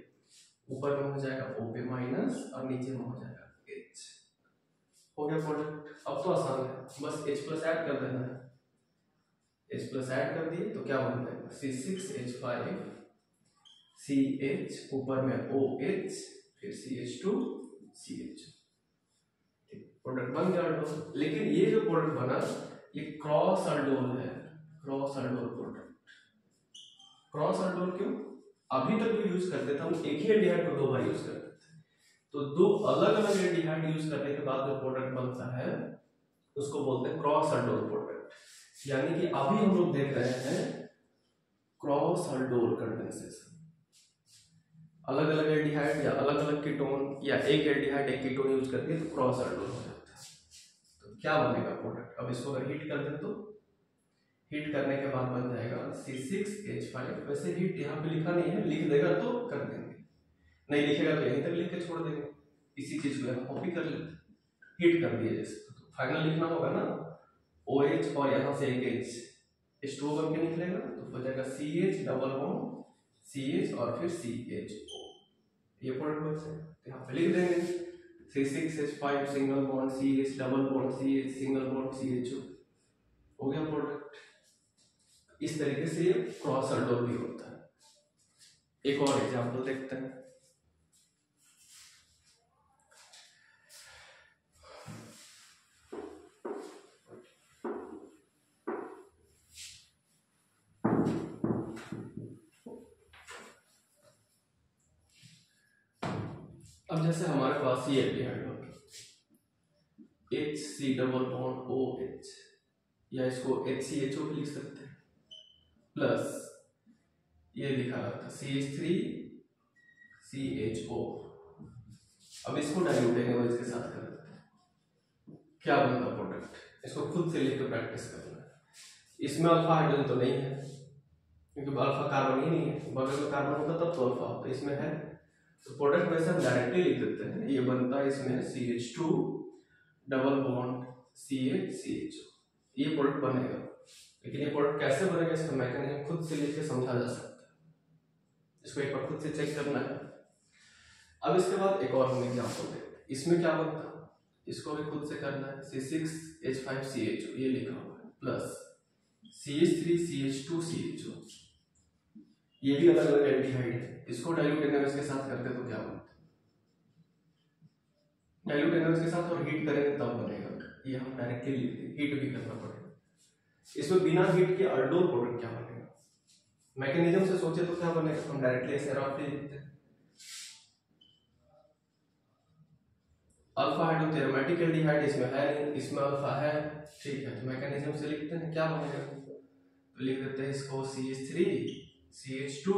ऊपर में हो जाएगा O पे माइनस और नीचे में हो जाएगा H। हो गया प्रोडक्ट। अब तो आसान है, बस H प्लस ऐड कर देना है। H प्लस ऐड कर दिए तो क्या बन जाएगा, C6H5 CH, ऊपर में OH, फिर CH2 CH, प्रोडक्ट बन गया अल्डोल। लेकिन ये जो प्रोडक्ट बना ये क्रॉस अल्डोल है, cross aldol product. Cross aldol क्यों, अभी तक जो यूज करते थे हम एक ही एल्डिहाइड को 2 बार यूज करते थे, तो 2 अलग अलग एल्डिहाइड यूज करने के बाद जो प्रोडक्ट बनता है उसको बोलते हैं क्रॉस अल्डोल प्रोडक्ट। यानी कि अभी हम लोग देख रहे हैं क्रॉस अल्डोल कंडेंसेशन, अलग अलग एल्डिहाइड या अलग अलग कीटोन या एक एल्डिहाइड एक कीटोन यूज करके तो क्रॉस अल्डोल हो जाता है। तो क्या बनेगा प्रोडक्ट, अब इसको अगर हीट कर दें तो हीट करने के बाद बन जाएगा C6H5। वैसे हीट यहाँ पे लिखा नहीं है, लिख देगा तो कर देंगे, नहीं लिखेगा तो यहीं तक लिख के छोड़ देंगे, इसी चीज को यहाँ कॉपी कर लेते, हीट कर दिए जैसे। तो फाइनल लिखना होगा ना OH और यहाँ से एक H, H2O बन के निकलेगा तो हो जाएगा CH डबल बॉन्ड CH और फिर CHO, ये प्रोडक्ट बन जाएगा। तो यहाँ पे लिख देंगे C6H5 single bond CH double bond CH single bond CHO, हो गया प्रोडक्ट। इस तरीके से ये क्रॉस अल्डोल भी होता है। एक और एग्जांपल देखते हैं। अब जैसे हमारे पास ये एल्डिहाइड होगा HC डबल बॉन्ड OH, या इसको HCHO भी लिख सकते हैं, प्लस ये लिखा था CH3 CHO। अब इसको डाइल्यूट NaOH के साथ कर देते हैं, क्या बनता प्रोडक्ट, इसको खुद से लेकर प्रैक्टिस करना है। इसमें अल्फा हाइड्रोजन तो नहीं है क्योंकि अल्फा कार्बन ही नहीं है, बगल में कार्बन होता तब तो अल्फा होता, इसमें है। तो प्रोडक्ट वैसे हम डायरेक्टली लिख देते हैं, ये बनता है इसमें CH2 double bond CH CHO, ये प्रोडक्ट बनेगा। लेकिन ये प्रोडक्ट कैसे बनेगा इसका मैकेनिज्म खुद से लिख के समझा जा सकता है, इसको एक बार खुद से चेक करना है। अब इसके बाद एक और हम एग्जाम्पल देखते हैं, इसमें क्या बनता है, इसको भी खुद से करना है। C6H5CHO ये लिखा हुआ है प्लस CH3CH2CHO, ये भी अलग अलग एल्डिहाइड है। इसको डाइल्यूट एनएच के साथ करते तो क्या बनता है, डाइल्यूट एनएच के साथ और हीट करेंगे तब बनेगा। ये हम डायरेक्टली लिख दें, हीट भी करना पड़ेगा। इसमें बिना हीट के अल्डोल प्रोडक्ट क्या बनेगा, मैकेनिज्म से सोचे तो क्या बनेगा, हम डायरेक्टली ऐसे रफली लिखते हैं। अल्फा हाइड्रोथेरोमेटिक एल्डिहाइड इसमें है नहीं, इसमें अल्फा है, ठीक है, तो मैकेनिज्म से लिखते हैं क्या बनेगा, तो लिख देते हैं इसको CH3CH2CHO।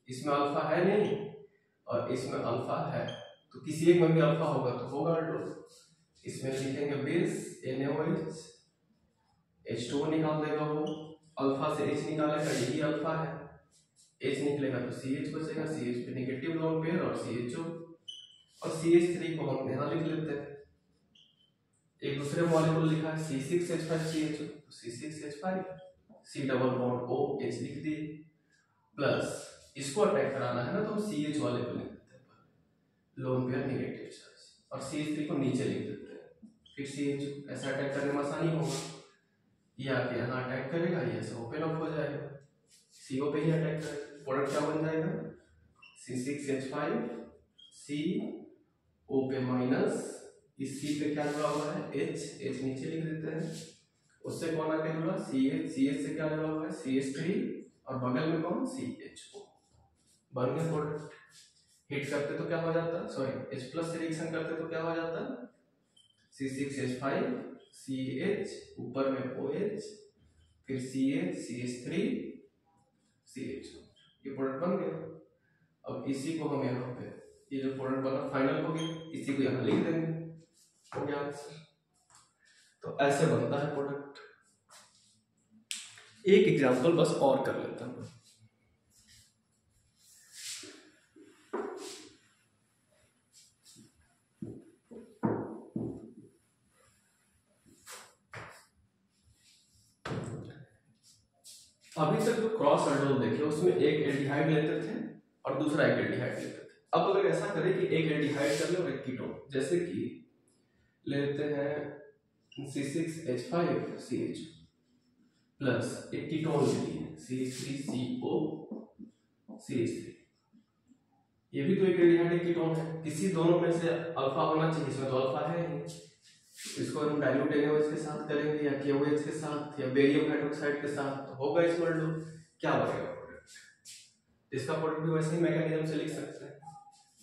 इसमें अल्फा है नहीं और इसमें अल्फा है, तो किसी एक में भी अल्फा होगा तो होगा अल्डोल। इसमें लिखेंगे बेस NaOH, H2O निकाल देगा वो, अल्फा से H निकालेगा, यही अल्फा है, H निकलेगा तो CH बचेगा, CH पे नेगेटिव लोन पेयर और CHO, और CH3 को हम यहाँ लिख लेते हैं। एक दूसरे मॉलिक्यूल लिखा है C6H5CHO, तो C6H5, C double bond OH लिख दिए, प्लस इसको अटैक कराना है ना तो हम CH वाले को लिख देते हैं, लोन पेयर नेगेटिव चार्ज, और CH3 को नीचे लिख देते हैं, फिर CHO। ऐसा अटैक करने में आसानी होगा, ये आके यहाँ अटैक करेगा, ये ऐसे ओपन अप हो जाएगा, CO पे ही अटैक करेगा, प्रोडक्ट क्या बन जाएगा C6H5, CO पे माइनस, इस C पे क्या जुड़ा हुआ है H नीचे लिख देते हैं, उससे कौन आके जुड़ा CH से क्या जुड़ा हुआ है CH3, और बगल में कौन CHO, बन गया प्रोडक्ट। हिट करते तो क्या हो जाता है, सॉरी H प्लस से रिएक्शन करते तो क्या हो जाता है C6H5 CH, ऊपर में OH, फिर CH CH3 CHO, ये प्रोडक्ट बन गया। अब इसी को हम यहाँ पे, ये जो प्रोडक्ट बना फाइनल हो गया, इसी को यहाँ लिख देंगे, हो गया आंसर। तो ऐसे बनता है प्रोडक्ट। एक एग्जांपल बस और कर लेता हूँ। अभी तक जो क्रॉस अल्डोल देखे उसमें एक एल्डिहाइड लेते थे और दूसरा एक एल्डिहाइड लेते थे। अब अगर ऐसा करें कि एक एल्डिहाइड कर ले और एक कीटोन, जैसे कि लेते हैं C6H5CH प्लस एक कीटोन ले लिए C3CO CH3, ये भी तो एक एल्डिहाइड एक कीटोन है, किसी दोनों में से अल्फा होना चाहिए, इसमें तो अल्फा है ही। इसको हम डाइल्यूट NaOH के साथ करेंगे या KOH के साथ या बेरियम हाइड्रोक्साइड के साथ, तो होगा इसमें अल्डोल, क्या बनेगा प्रोडक्ट। इसका प्रोडक्ट भी वैसे ही मैकेनिज्म से लिख सकते हैं,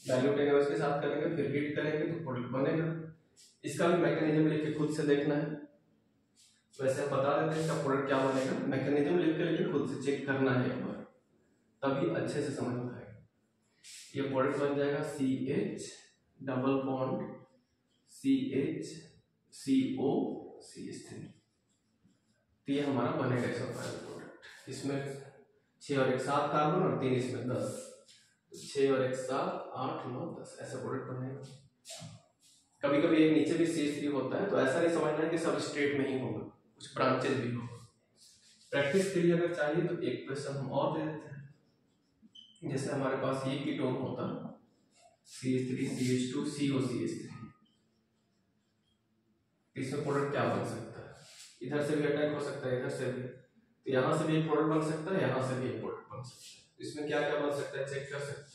डाइल्यूट NaOH के साथ करेंगे फिर हीट करेंगे तो प्रोडक्ट बनेगा। इसका भी मैकेनिज्म लिख के खुद से देखना है, वैसे बता देते हैं इसका प्रोडक्ट क्या बनेगा, मैकेनिज्म लिख के लेके खुद से चेक करना है एक बार, तभी अच्छे से समझ में आएगा। ये प्रोडक्ट बन जाएगा CH double bond CH CO CH3, तो ये हमारा बनेगा इसका फाइनल प्रोडक्ट। इसमें 6 और 1 7 कार्बन और 3 इसमें 10, 6 और 1 7 8 9 10 ऐसा प्रोडक्ट बनेगा। कभी कभी एक नीचे भी CH3 होता है, तो ऐसा नहीं समझना है कि सब स्ट्रेट में ही होगा, कुछ ब्रांचेस भी होगा। प्रैक्टिस के लिए अगर चाहिए तो एक क्वेश्चन हम और दे देते हैं, जैसे हमारे पास ये कीटोन होता CH3CH2 CO CH3, इसमें प्रोडक्ट क्या बन सकता है, इधर से भी अटैक हो सकता है, इधर से भी, तो यहाँ से भी एक प्रोडक्ट बन सकता है, यहाँ से भी एक प्रोडक्ट बन सकता है, इसमें क्या क्या बन सकता है चेक कर सकते हैं,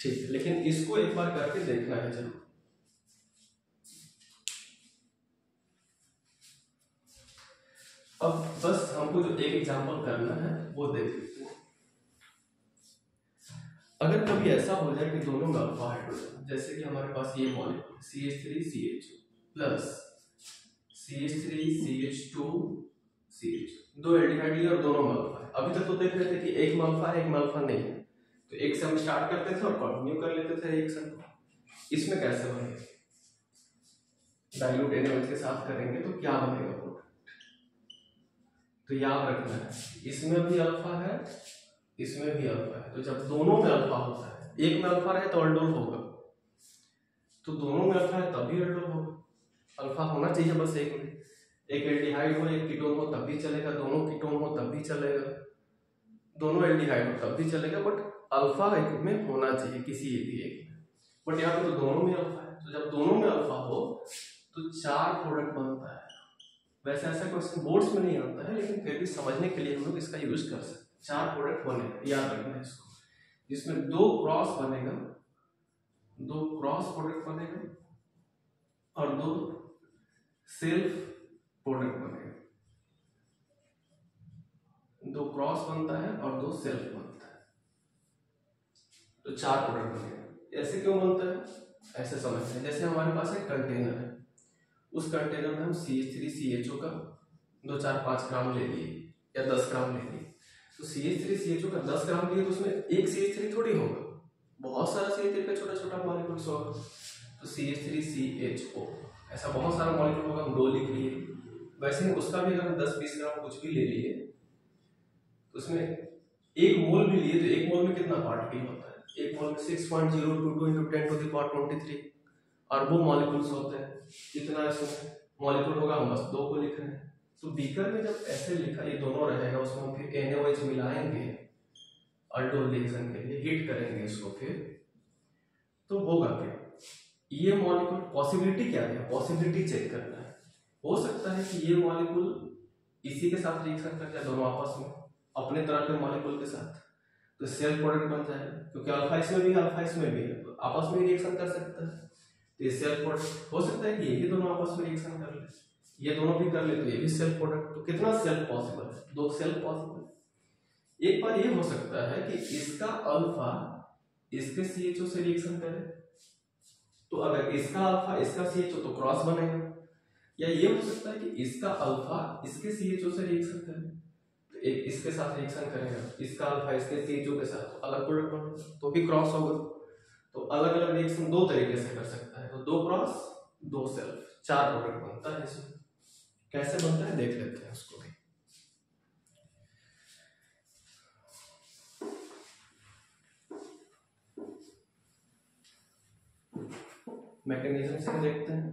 ठीक है। लेकिन इसको एक बार करके देखना है जरूर। अब बस हमको जो एक एग्जांपल करना है वो देख लेते हैं। अगर कभी ऐसा हो जाए कि दोनों में अल्फा हाइड्रोजन, जैसे कि हमारे पास ये मॉलिक्यूल CH3CH प्लस CH3CH2CH, दो एल्डिहाइड लिए और दोनों में अल्फा है। अभी तक तो देख रहे थे कि एक में अल्फा है एक में अल्फा नहीं है, तो एक से हम स्टार्ट करते थे और कंटिन्यू कर लेते थे रिएक्शन को। इसमें कैसे बनेगा, डाइल्यूट NaOH के साथ करेंगे तो क्या बनेगा प्रोडक्ट, तो याद रखना है इसमें भी अल्फा है इसमें भी अल्फा है, तो जब दोनों में अल्फा होता है, एक में अल्फा रहे तो अल्डोल होगा, तो दोनों में अल्फा है तभी अल्डोल होगा। अल्फा होना चाहिए बस एक में, एक एल्डिहाइड हो एक कीटोन हो तब भी चलेगा, दोनों कीटोन हो तब भी चलेगा, दोनों एल्डिहाइड हो तब भी चलेगा, बट अल्फा एक में होना चाहिए किसी एक में, बट यहाँ पे तो दोनों में अल्फा है, तो जब दोनों में अल्फा हो तो 4 प्रोडक्ट बनता है। वैसे ऐसा क्वेश्चन बोर्ड्स में नहीं आता है, लेकिन फिर भी समझने के लिए हम लोग इसका यूज कर सकते हैं। 4 प्रोडक्ट बनेगा, याद रखना है इसको, जिसमें 2 क्रॉस बनेगा, 2 क्रॉस प्रोडक्ट बनेगा और 2 सेल्फ प्रोडक्ट बनेगा। 2 क्रॉस बनता है और 2 सेल्फ बनता है, तो 4 प्रोडक्ट बनेगा। ऐसे क्यों बनता है, ऐसे समझते हैं। जैसे हमारे पास एक कंटेनर है, उस कंटेनर में हम CH3CHO का 2, 4, 5 ग्राम ले लिए या 10 ग्राम ले लिए, तो CH3CHO का 10 ग्राम लिए तो उसमें एक CH3 थोड़ी होगा, बहुत सारा CH3 का छोटा छोटा मॉलिक्यूल्स होगा, तो CH3CHO ऐसा बहुत सारा मॉलिक्यूल होगा, हम 2 लिख लिए। वैसे ही उसका भी अगर हम 10-20 ग्राम कुछ भी ले लिए तो उसमें 1 मोल भी लिए तो 1 मोल में कितना पार्टिकल होता है, 1 मोल में 6.022 × 10⁻23 अरबों मॉलिक्यूल्स होते हैं। कितना इसमें मॉलिक्यूल होगा, हम बस 2 को लिख रहे हैं। तो बीकर में जब ऐसे लिखा ये दोनों रहेगा, उसमें हम फिर NaOH मिलाएंगे अल्डोल रिएक्शन के लिए, हीट करेंगे इसको, फिर तो होगा क्या, ये मॉलिक्यूल पॉसिबिलिटी क्या है, पॉसिबिलिटी चेक करना है। हो सकता है कि ये मॉलिक्यूल इसी के साथ रिएक्शन कर जाए, दोनों आपस में अपने तरह के मॉलिक्यूल के साथ, तो सेल्फ प्रोडक्ट बन जाएगा, क्योंकि अल्फा इसमें भी है अल्फा इसमें भी है, तो आपस में रिएक्शन कर सकता है, तो ये सेल्फ प्रोडक्ट हो सकता है कि ये भी दोनों आपस में रिएक्शन कर ले, ये दोनों भी कर ले तो ये भी सेल्फ प्रोडक्ट। तो कितना सेल्फ पॉसिबल है, 2 सेल्फ पॉसिबल। एक बार ये हो सकता है कि इसका अल्फा इसके CHO से रिएक्शन करे, तो अगर इसका अल्फा इसका CHO तो क्रॉस बनेगा, या ये हो सकता है कि इसका अल्फा इसके CHO से रिएक्शन करे, तो एक इसके साथ रिएक्शन करेगा, इसका अल्फा इसके CHO के साथ, तो अलग प्रोडक्ट बनेगा, तो भी क्रॉस होगा। तो अलग अलग रिएक्शन 2 तरीके से कर सकता है, तो 2 क्रॉस 2 सेल्फ, 4 प्रोडक्ट बनता है इसमें। कैसे बनता है देख लेते हैं उसको भी। मैकेनिज्म से देखते हैं,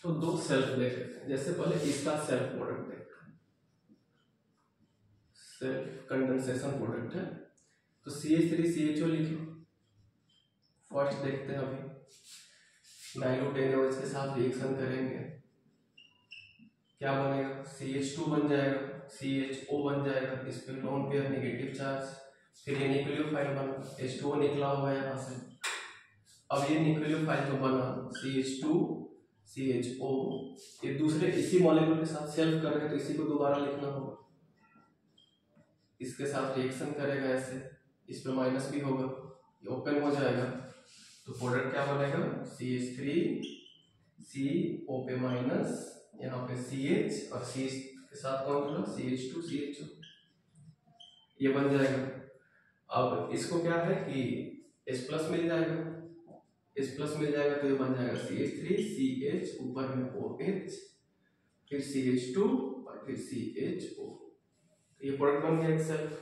तो 2 सेल्फ देख लेते हैं। जैसे पहले इसका सेल्फ प्रोडक्ट देखते हैं, सेल्फ कंडेंसेशन प्रोडक्ट है, तो CH3CHO लिखो। फर्स्ट देखते हैं, अभी डाइल्यूट NaOH के साथ रिएक्शन करेंगे, क्या बनेगा, CH2 बन जाएगा, CHO बन जाएगा, इस पे लोन पेयर नेगेटिव चार्ज, फिर ये न्यूक्लियोफाइल बना, H2O निकला हुआ है यहाँ से। अब ये न्यूक्लियोफाइल जो बना CH2 CHO, ये दूसरे इसी मॉलिक्यूल के साथ सेल्फ कर रहे हैं, तो इसी को दोबारा लिखना होगा, इसके साथ रिएक्शन करेगा ऐसे, इस पे माइनस भी होगा, ये ओपन हो जाएगा, तो प्रोडक्ट क्या बनेगा, CH3 CO पे माइनस, यहाँ पे CH और CH के साथ कौन जुड़ा, CH2 CHO, ये बन जाएगा। अब इसको क्या है कि H प्लस मिल जाएगा, H प्लस मिल जाएगा तो ये बन जाएगा CH3 CH, ऊपर में OH, फिर CH2 और फिर CHO, ये प्रोडक्ट बन गया एक सेल्फ।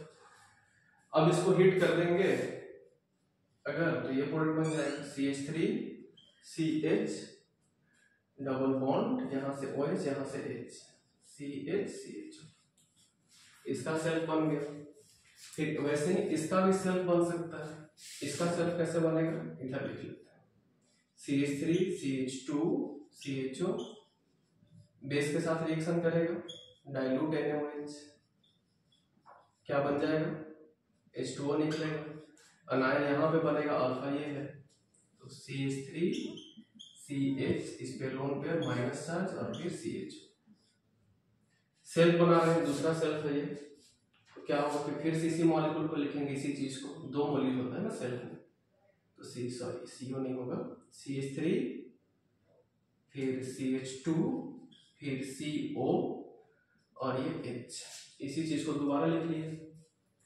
अब इसको हीट कर देंगे अगर, तो ये प्रोडक्ट बन जाएगा CH3 CH, डबल बॉन्ड, यहाँ से OH यहाँ से H, CH CHO, इसका सेल्फ बन गया। फिर वैसे ही इसका भी सेल्फ बन सकता है, इसका सेल्फ कैसे बनेगा, इधर लिख लेते हैं, CH3 CH2 CHO, बेस के साथ रिएक्शन करेगा, डाइल्यूट NaOH, क्या बन जाएगा, H2O निकलेगा, अनायन यहाँ पे बनेगा, अल्फा ये है, तो CH3 CH, इस पे लोन पेयर माइनस चार्ज और फिर CH, सेल्फ बना रहे हैं, दूसरा सेल्फ है ये, तो क्या होगा कि फिर से इसी मॉलिक्यूल को लिखेंगे, इसी चीज को, 2 मॉलिक्यूल होता है ना सेल्फ में, तो CO नहीं होगा, CH3 फिर CH2 फिर CO और ये H, इसी चीज को दोबारा लिख लिए।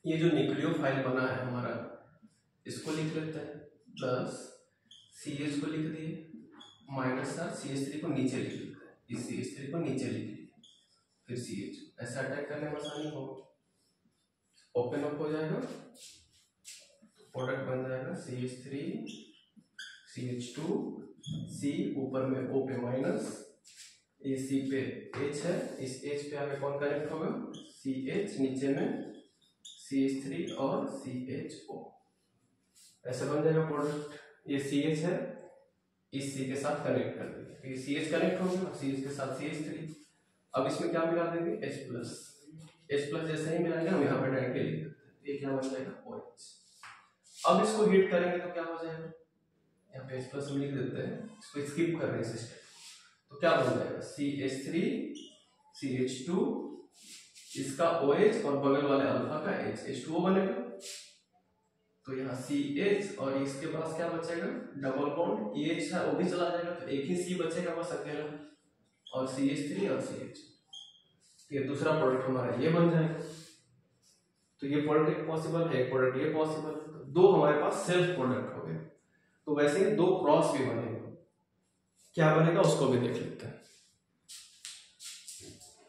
ये जो न्यूक्लियोफाइल बना है हमारा, इसको लिख लेते हैं, प्लस CH को लिख दिए, माइनस चार्ज, CH3 को नीचे लिख लेते हैं, इस CH3 को नीचे लिख लिए, फिर CH, ऐसा अटैक करने में आसानी होगी, ओपन अप हो जाएगा, तो प्रोडक्ट बन जाएगा CH3 CH2 C, ऊपर में O पे माइनस, ये C पे H है, इस H पे आगे कौन कनेक्ट होगा, CH, नीचे में CH3 और CHO, ऐसे बन जाएगा प्रोडक्ट। ये CH है, इस C के साथ कनेक्ट कर देंगे, ये CH कनेक्ट हो गया, CH के साथ CH3। अब इसमें क्या मिला देंगे, H+। H+ जैसे ही मिलाएंगे हम यहाँ पे डायरेक्टली लिख देते हैं, ये क्या बन जाएगा OH। अब इसको हीट करेंगे तो क्या हो जाएगा, यहाँ पे H+ हम लिख देते हैं, इसको स्किप कर रहे हैं सिस्टम, तो क्या बन जाएगा CH3 CH2, इसका OH और बगल वाले अल्फा का H, H2O बनेगा। तो यहाँ CH और इसके पास क्या बचेगा, डबल बॉन्ड EH है वो भी चला जाएगा, तो एक ही C बचेगा बस अकेला, और CH3 और CH। ये दूसरा प्रोडक्ट हमारा ये बन जाएगा। तो ये प्रोडक्ट एक पॉसिबल है, एक प्रोडक्ट ये पॉसिबल है, तो दो हमारे पास सेल्फ प्रोडक्ट हो गए। तो वैसे ही दो क्रॉस भी बनेगा, क्या बनेगा उसको भी देख लेते हैं।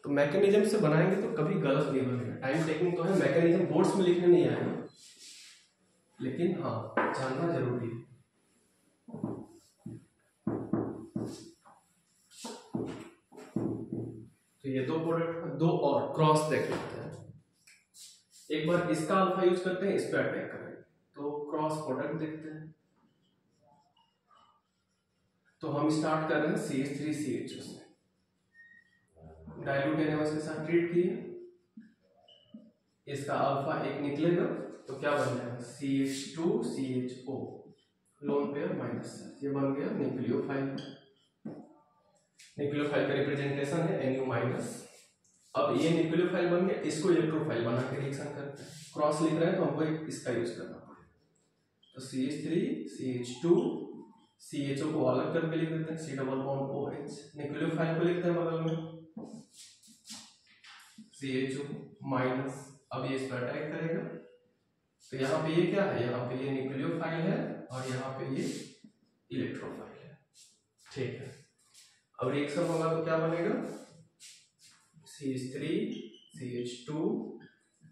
तो मैकेनिज्म से बनाएंगे तो कभी गलत नहीं बनेगा, टाइम टेकिंग तो है, मैकेनिज्म बोर्ड्स में लिखने नहीं आएगा, लेकिन हाँ जानना जरूरी है। तो ये दो प्रोडक्ट, दो और क्रॉस देख लेते हैं। एक बार इसका अल्फा यूज करते हैं, इस पे अटैक करेंगे, तो क्रॉस प्रोडक्ट देखते हैं। तो हम स्टार्ट कर रहे हैं CH3 CH से, डाइल्यूट एनएमएस के साथ ट्रीट किए, इसका अल्फा एक निकलेगा, तो क्या बन जाएगा CH2 CHO, lone pair minus, ये बन गया न्यूक्लियोफाइल। न्यूक्लियोफाइल का रिप्रेजेंटेशन है NU-। अब ये न्यूक्लियोफाइल बन गया, इसको इलेक्ट्रोफाइल बना के रिएक्शन करते हैं, क्रॉस लिख रहे हैं तो हमको इसका यूज करना पड़ेगा। तो CH3 CH2 CHO को अलग करके लिख देते हैं, C double bond OH, nucleophile को लिखते हैं बगल में CHO माइनस। अब ये इस पर अटैक करेगा, तो यहाँ पे ये क्या है, यहाँ पे ये न्यूक्लियोफाइल है और यहाँ पे ये इलेक्ट्रोफाइल है, ठीक है। अब रिएक्शन होगा तो क्या बनेगा, CH3 CH2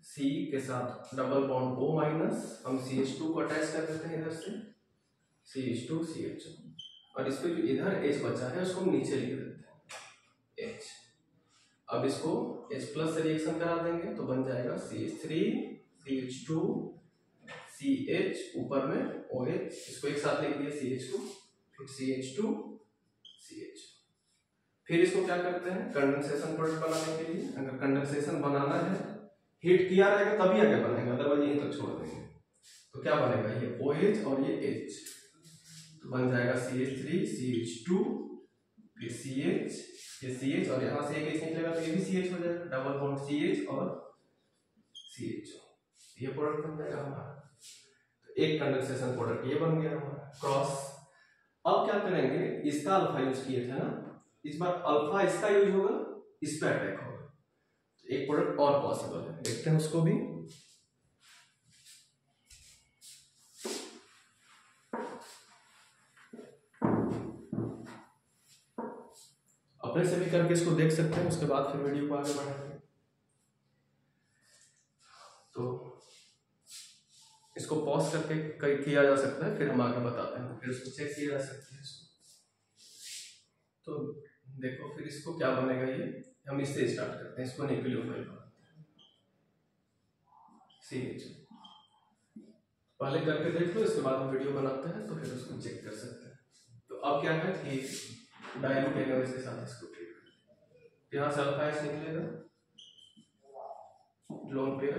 C के साथ डबल बॉन्ड O माइनस, हम CH2 को अटैच कर देते हैं इधर से, CH2 CHO, और इस पे जो इधर H बचा है उसको हम नीचे लिख देते हैं H। अब इसको H+ से रिएक्शन करा देंगे तो बन जाएगा CH3 CH2 CH, ऊपर में OH, इसको एक साथ लिख दिया CH2, फिर CH2 CH। फिर इसको क्या करते हैं, कंडेंसेशन प्रोडक्ट बनाने के लिए, अगर कंडेंसेशन बनाना है हीट किया रहेगा तभी आगे बनेगा, अदरवाइज यहीं तक छोड़ देंगे। तो क्या बनेगा, ये OH और ये H, तो बन जाएगा CH3 CH2 फिर CH, ये CH और यहाँ से एक H निकलेगा तो ये भी CH हो जाएगा, डबल बॉन्ड CH और CH, ये प्रोडक्ट बन जाएगा हमारा। तो एक कंडेंसेशन प्रोडक्ट ये बन गया हमारा क्रॉस। अब क्या करेंगे, इसका अल्फा यूज किए थे ना, इस बार अल्फा इसका यूज होगा, इस पे अटैक होगा, तो एक प्रोडक्ट और पॉसिबल है, देखते हैं उसको भी। अपने से भी करके इसको देख सकते हैं, उसके बाद फिर वीडियो को आगे बढ़ाएंगे। तो इसको पॉज करके किया जा सकता है, फिर हम आगे बताते हैं, फिर उसको चेक किया जा सकता है इसको। तो देखो फिर इसको क्या बनेगा, ये हम इससे स्टार्ट करते हैं, इसको न्यूक्लियोफाइल बनाते हैं CH, पहले करके देख लो, इसके बाद हम वीडियो बनाते हैं तो फिर उसको चेक कर सकते हैं। तो अब क्या है कि डाइल्यूट एनएमएस के साथ इसको ट्रीट करते हैं, यहाँ से अल्फा H निकलेगा, लोन पेयर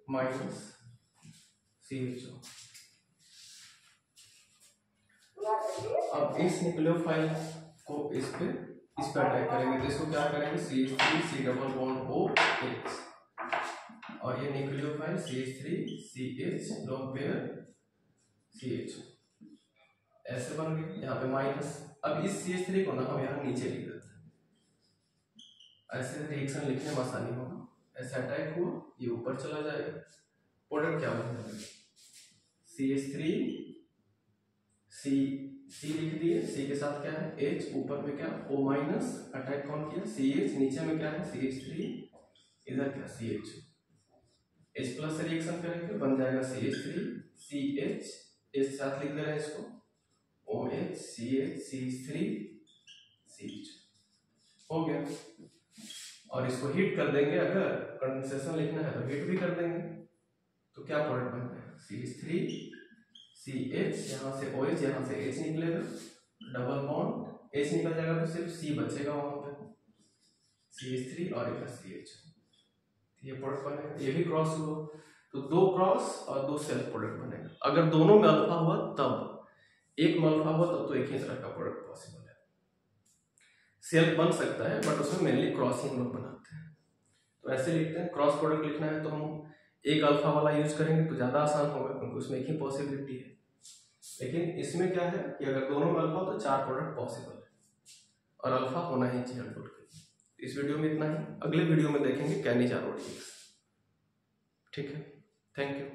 माइनस CHO। अब इस न्यूक्लियोफाइल को इस पे अटैक करेंगे, तो इसको क्या करेंगे CH3 C double bond OH, और ये nucleophile CH3 CH lone pair CHO, ऐसे बन गए, यहाँ पे माइनस। अब इस CH3 को ना हम यहाँ नीचे लिख देते हैं, ऐसे रिएक्शन लिखने में आसानी होगा, ऐसे अटैक हुआ ये ऊपर चला जाएगा, प्रोडक्ट क्या बन जाएगा CH3 C लिख दिए, C के साथ क्या है H, ऊपर में क्या O माइनस, अटैक कौन किया CH, नीचे में क्या है CH3, इधर क्या CH, H+ से रिएक्शन करेंगे बन जाएगा CH3 CH, इस साथ लिख दे रहे हैं इसको OH CH CH3 CH, हो गया। और इसको हीट कर देंगे, अगर कंडेंसेशन लिखना है तो हीट भी कर देंगे, तो क्या प्रोडक्ट बन गया, CH3 CH, यहाँ से OH, यहाँ से H निकलेगा, डबल बॉन्ड H निकल जाएगा तो सिर्फ C बचेगा वहां पे, CH3 और इधर CH, ये प्रोडक्ट बनेगा। ये भी क्रॉस हुआ तो 2 क्रॉस और 2 सेल्फ प्रोडक्ट बनेगा। अगर दोनों में अल्फा हुआ तब, एक में अल्फा हुआ तब तो एक ही तरह का प्रोडक्ट पॉसिबल है। सेल्फ बन सकता है बट उसमें मेनली क्रॉस ही हम लोग बनाते हैं। तो ऐसे लिखते हैं, क्रॉस प्रोडक्ट लिखना है तो हम एक अल्फा वाला यूज करेंगे तो ज्यादा आसान होगा क्योंकि उसमें एक ही पॉसिबिलिटी है। लेकिन इसमें क्या है कि अगर दोनों में अल्फा हो तो 4 प्रोडक्ट पॉसिबल है और अल्फा होना ही चाहिए आउटपुट के। इस वीडियो में इतना ही, अगले वीडियो में देखेंगे कैनिज RODX। ठीक है, थैंक यू।